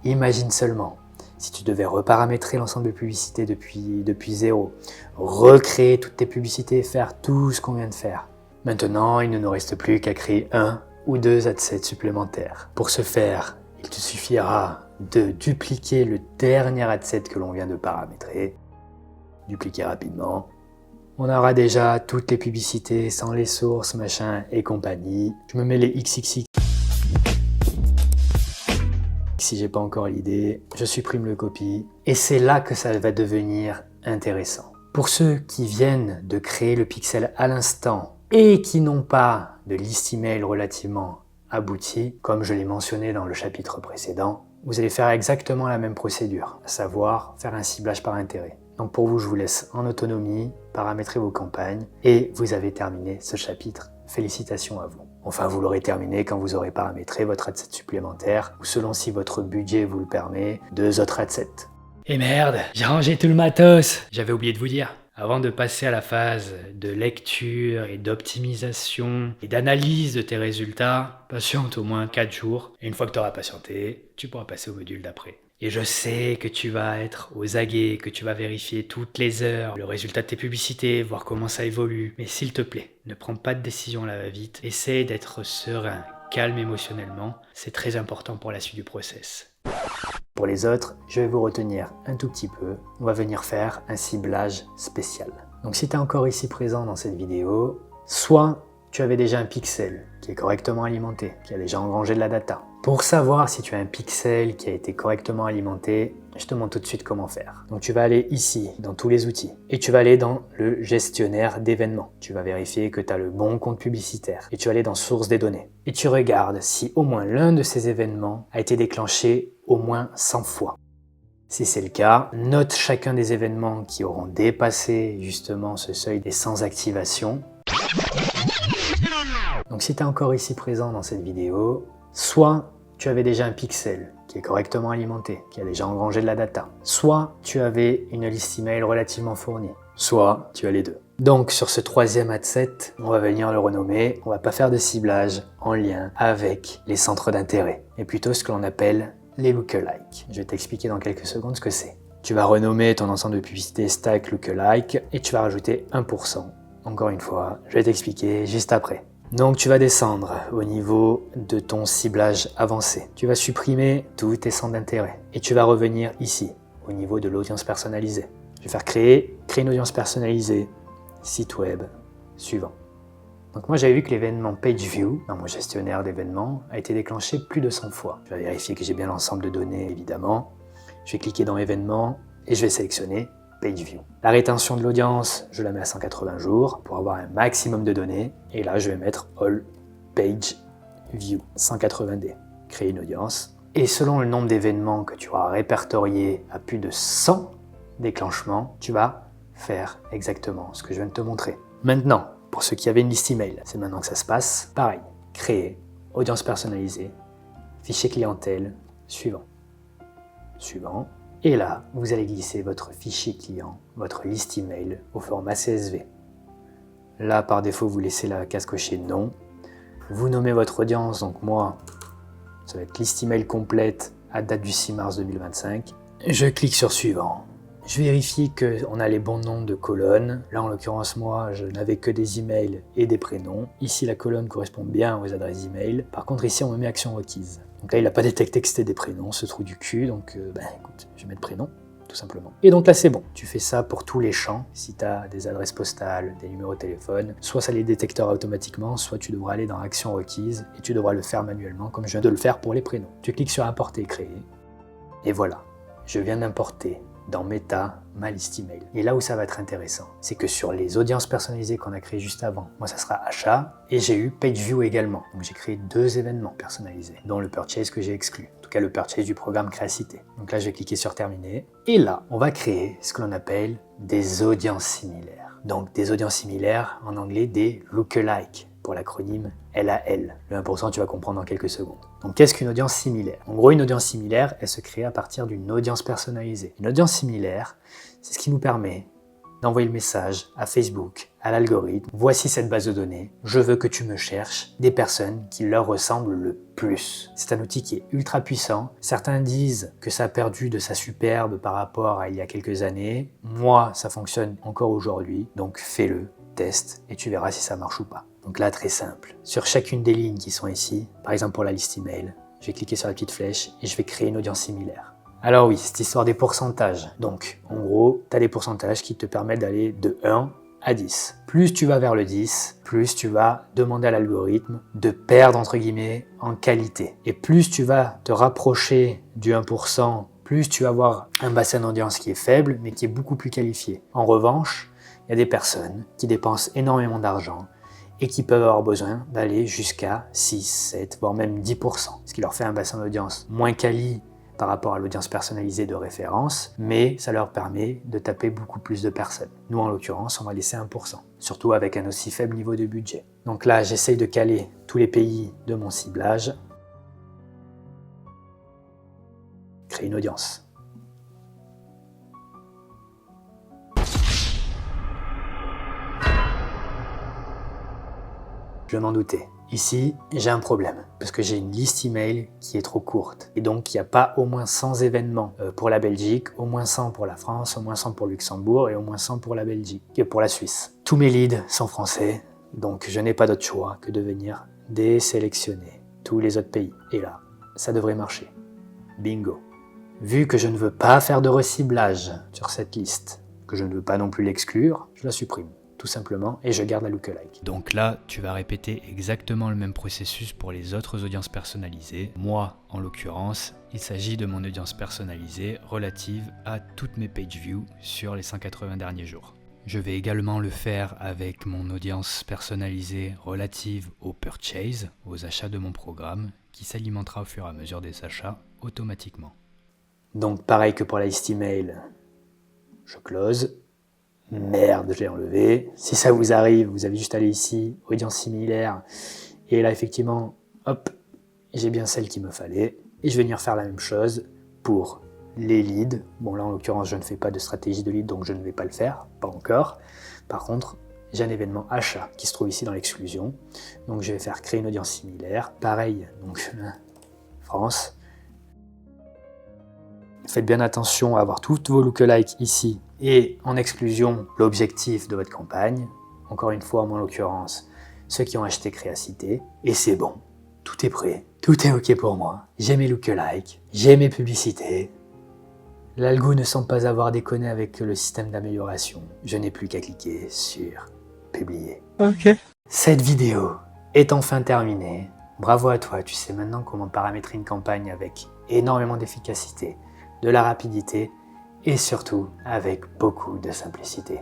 Imagine seulement si tu devais reparamétrer l'ensemble de publicités depuis zéro, recréer toutes tes publicités, faire tout ce qu'on vient de faire. Maintenant, il ne nous reste plus qu'à créer 1 ou 2 adsets supplémentaires. Pour ce faire, il te suffira de dupliquer le dernier adset que l'on vient de paramétrer. Dupliquer rapidement. On aura déjà toutes les publicités sans les sources, machin et compagnie. Je me mets les XXX. Si j'ai pas encore l'idée, je supprime le copy. Et c'est là que ça va devenir intéressant. Pour ceux qui viennent de créer le pixel à l'instant et qui n'ont pas de liste email relativement aboutie, comme je l'ai mentionné dans le chapitre précédent, vous allez faire exactement la même procédure, à savoir faire un ciblage par intérêt. Donc pour vous, je vous laisse en autonomie, paramétrer vos campagnes et vous avez terminé ce chapitre. Félicitations à vous. Enfin, vous l'aurez terminé quand vous aurez paramétré votre adset supplémentaire ou selon si votre budget vous le permet, 2 autres adsets. Et merde, j'ai rangé tout le matos. J'avais oublié de vous dire. Avant de passer à la phase de lecture et d'optimisation et d'analyse de tes résultats, patiente au moins 4 jours. Et une fois que tu auras patienté, tu pourras passer au module d'après. Et je sais que tu vas être aux aguets, que tu vas vérifier toutes les heures le résultat de tes publicités, voir comment ça évolue. Mais s'il te plaît, ne prends pas de décision à la va-vite. Essaye d'être serein, calme émotionnellement. C'est très important pour la suite du process. Pour les autres, je vais vous retenir un tout petit peu. On va venir faire un ciblage spécial. Donc si tu es encore ici présent dans cette vidéo, soit tu avais déjà un pixel qui est correctement alimenté, qui a déjà engrangé de la data. Pour savoir si tu as un pixel qui a été correctement alimenté, je te montre tout de suite comment faire. Donc tu vas aller ici, dans tous les outils, et tu vas aller dans le gestionnaire d'événements. Tu vas vérifier que tu as le bon compte publicitaire, et tu vas aller dans source des données. Et tu regardes si au moins l'un de ces événements a été déclenché au moins 100 fois. Si c'est le cas, note chacun des événements qui auront dépassé justement ce seuil des 100 activations. Donc si tu es encore ici présent dans cette vidéo, soit tu avais déjà un pixel qui est correctement alimenté, qui a déjà engrangé de la data, soit tu avais une liste email relativement fournie, soit tu as les deux. Donc sur ce troisième adset, on va venir le renommer, on va pas faire de ciblage en lien avec les centres d'intérêt, et plutôt ce que l'on appelle les lookalikes. Je vais t'expliquer dans quelques secondes ce que c'est. Tu vas renommer ton ensemble de publicité stack lookalike et tu vas rajouter 1%. Encore une fois, je vais t'expliquer juste après. Donc tu vas descendre au niveau de ton ciblage avancé. Tu vas supprimer tous tes centres d'intérêt et tu vas revenir ici, au niveau de l'audience personnalisée. Je vais faire créer une audience personnalisée, site web suivant. Donc moi j'avais vu que l'événement PageView, dans mon gestionnaire d'événements, a été déclenché plus de 100 fois. Je vais vérifier que j'ai bien l'ensemble de données évidemment. Je vais cliquer dans événements et je vais sélectionner PageView. La rétention de l'audience, je la mets à 180 jours pour avoir un maximum de données. Et là, je vais mettre All Page View 180D. Créer une audience. Et selon le nombre d'événements que tu auras répertorié à plus de 100 déclenchements, tu vas faire exactement ce que je viens de te montrer. Maintenant, pour ceux qui avaient une liste email, c'est maintenant que ça se passe. Pareil, créer, audience personnalisée, fichier clientèle, suivant. Suivant. Et là, vous allez glisser votre fichier client, votre liste email au format CSV. Là, par défaut, vous laissez la case cochée non. Vous nommez votre audience, donc moi, ça va être liste email complète à date du 6 mars 2025. Je clique sur suivant. Je vérifie qu'on a les bons noms de colonnes. Là, en l'occurrence, moi, je n'avais que des emails et des prénoms. Ici, la colonne correspond bien aux adresses email. Par contre, ici, on me met action requise. Donc là, il n'a pas détecté que c'était des prénoms, ce trou du cul. Donc, écoute, je vais mettre prénom, tout simplement. Et donc là, c'est bon. Tu fais ça pour tous les champs. Si tu as des adresses postales, des numéros de téléphone, soit ça les détectera automatiquement, soit tu devras aller dans action requise et tu devras le faire manuellement, comme je viens de le faire pour les prénoms. Tu cliques sur importer, créer. Et voilà, je viens d'importer dans Meta ma liste email. Et là où ça va être intéressant, c'est que sur les audiences personnalisées qu'on a créées juste avant, moi ça sera achat et j'ai eu PageView également. Donc j'ai créé 2 événements personnalisés, dont le purchase que j'ai exclu. En tout cas le purchase du programme Créacité. Donc là je vais cliquer sur terminer. Et là, on va créer ce que l'on appelle des audiences similaires. Donc des audiences similaires, en anglais des lookalikes, pour l'acronyme LAL. Le 1%, tu vas comprendre dans quelques secondes. Donc, qu'est-ce qu'une audience similaire? En gros, une audience similaire, elle se crée à partir d'une audience personnalisée. Une audience similaire, c'est ce qui nous permet d'envoyer le message à Facebook, à l'algorithme. Voici cette base de données. Je veux que tu me cherches des personnes qui leur ressemblent le plus. C'est un outil qui est ultra puissant. Certains disent que ça a perdu de sa superbe par rapport à il y a quelques années. Moi, ça fonctionne encore aujourd'hui. Donc, fais-le, teste et tu verras si ça marche ou pas. Donc là, très simple. Sur chacune des lignes qui sont ici, par exemple pour la liste email, je vais cliquer sur la petite flèche et je vais créer une audience similaire. Alors oui, cette histoire des pourcentages. Donc, en gros, tu as des pourcentages qui te permettent d'aller de 1 à 10. Plus tu vas vers le 10, plus tu vas demander à l'algorithme de perdre, entre guillemets, en qualité. Et plus tu vas te rapprocher du 1%, plus tu vas avoir un bassin d'audience qui est faible, mais qui est beaucoup plus qualifié. En revanche, il y a des personnes qui dépensent énormément d'argent et qui peuvent avoir besoin d'aller jusqu'à 6, 7, voire même 10%, ce qui leur fait un bassin d'audience moins quali par rapport à l'audience personnalisée de référence, mais ça leur permet de taper beaucoup plus de personnes. Nous, en l'occurrence, on va laisser 1%, surtout avec un aussi faible niveau de budget. Donc là, j'essaye de caler tous les pays de mon ciblage. Créer une audience. Je m'en doutais. Ici, j'ai un problème, parce que j'ai une liste email qui est trop courte. Et donc, il n'y a pas au moins 100 événements pour la Belgique, au moins 100 pour la France, au moins 100 pour Luxembourg et au moins 100 pour la Belgique et pour la Suisse. Tous mes leads sont français, donc je n'ai pas d'autre choix que de venir désélectionner tous les autres pays. Et là, ça devrait marcher. Bingo. Vu que je ne veux pas faire de reciblage sur cette liste, que je ne veux pas non plus l'exclure, je la supprime. Tout simplement, et je garde la lookalike. Donc là, tu vas répéter exactement le même processus pour les autres audiences personnalisées. Moi, en l'occurrence, il s'agit de mon audience personnalisée relative à toutes mes page views sur les 180 derniers jours. Je vais également le faire avec mon audience personnalisée relative au purchase, aux achats de mon programme, qui s'alimentera au fur et à mesure des achats automatiquement. Donc pareil que pour la liste email, je close. Merde, je l'ai enlevé. Si ça vous arrive, vous avez juste à aller ici, audience similaire, et là effectivement, hop, j'ai bien celle qu'il me fallait, et je vais venir faire la même chose pour les leads. Bon là en l'occurrence je ne fais pas de stratégie de lead, donc je ne vais pas le faire, pas encore. Par contre, j'ai un événement achat qui se trouve ici dans l'exclusion, donc je vais faire créer une audience similaire, pareil, donc France. Faites bien attention à avoir toutes vos lookalikes ici et en exclusion l'objectif de votre campagne. Encore une fois, moi en l'occurrence, ceux qui ont acheté Créacité. Et c'est bon, tout est prêt, tout est ok pour moi. J'ai mes lookalikes, j'ai mes publicités. L'algo ne semble pas avoir déconné avec le système d'amélioration. Je n'ai plus qu'à cliquer sur publier. Ok. Cette vidéo est enfin terminée. Bravo à toi, tu sais maintenant comment paramétrer une campagne avec énormément d'efficacité, de la rapidité et surtout avec beaucoup de simplicité.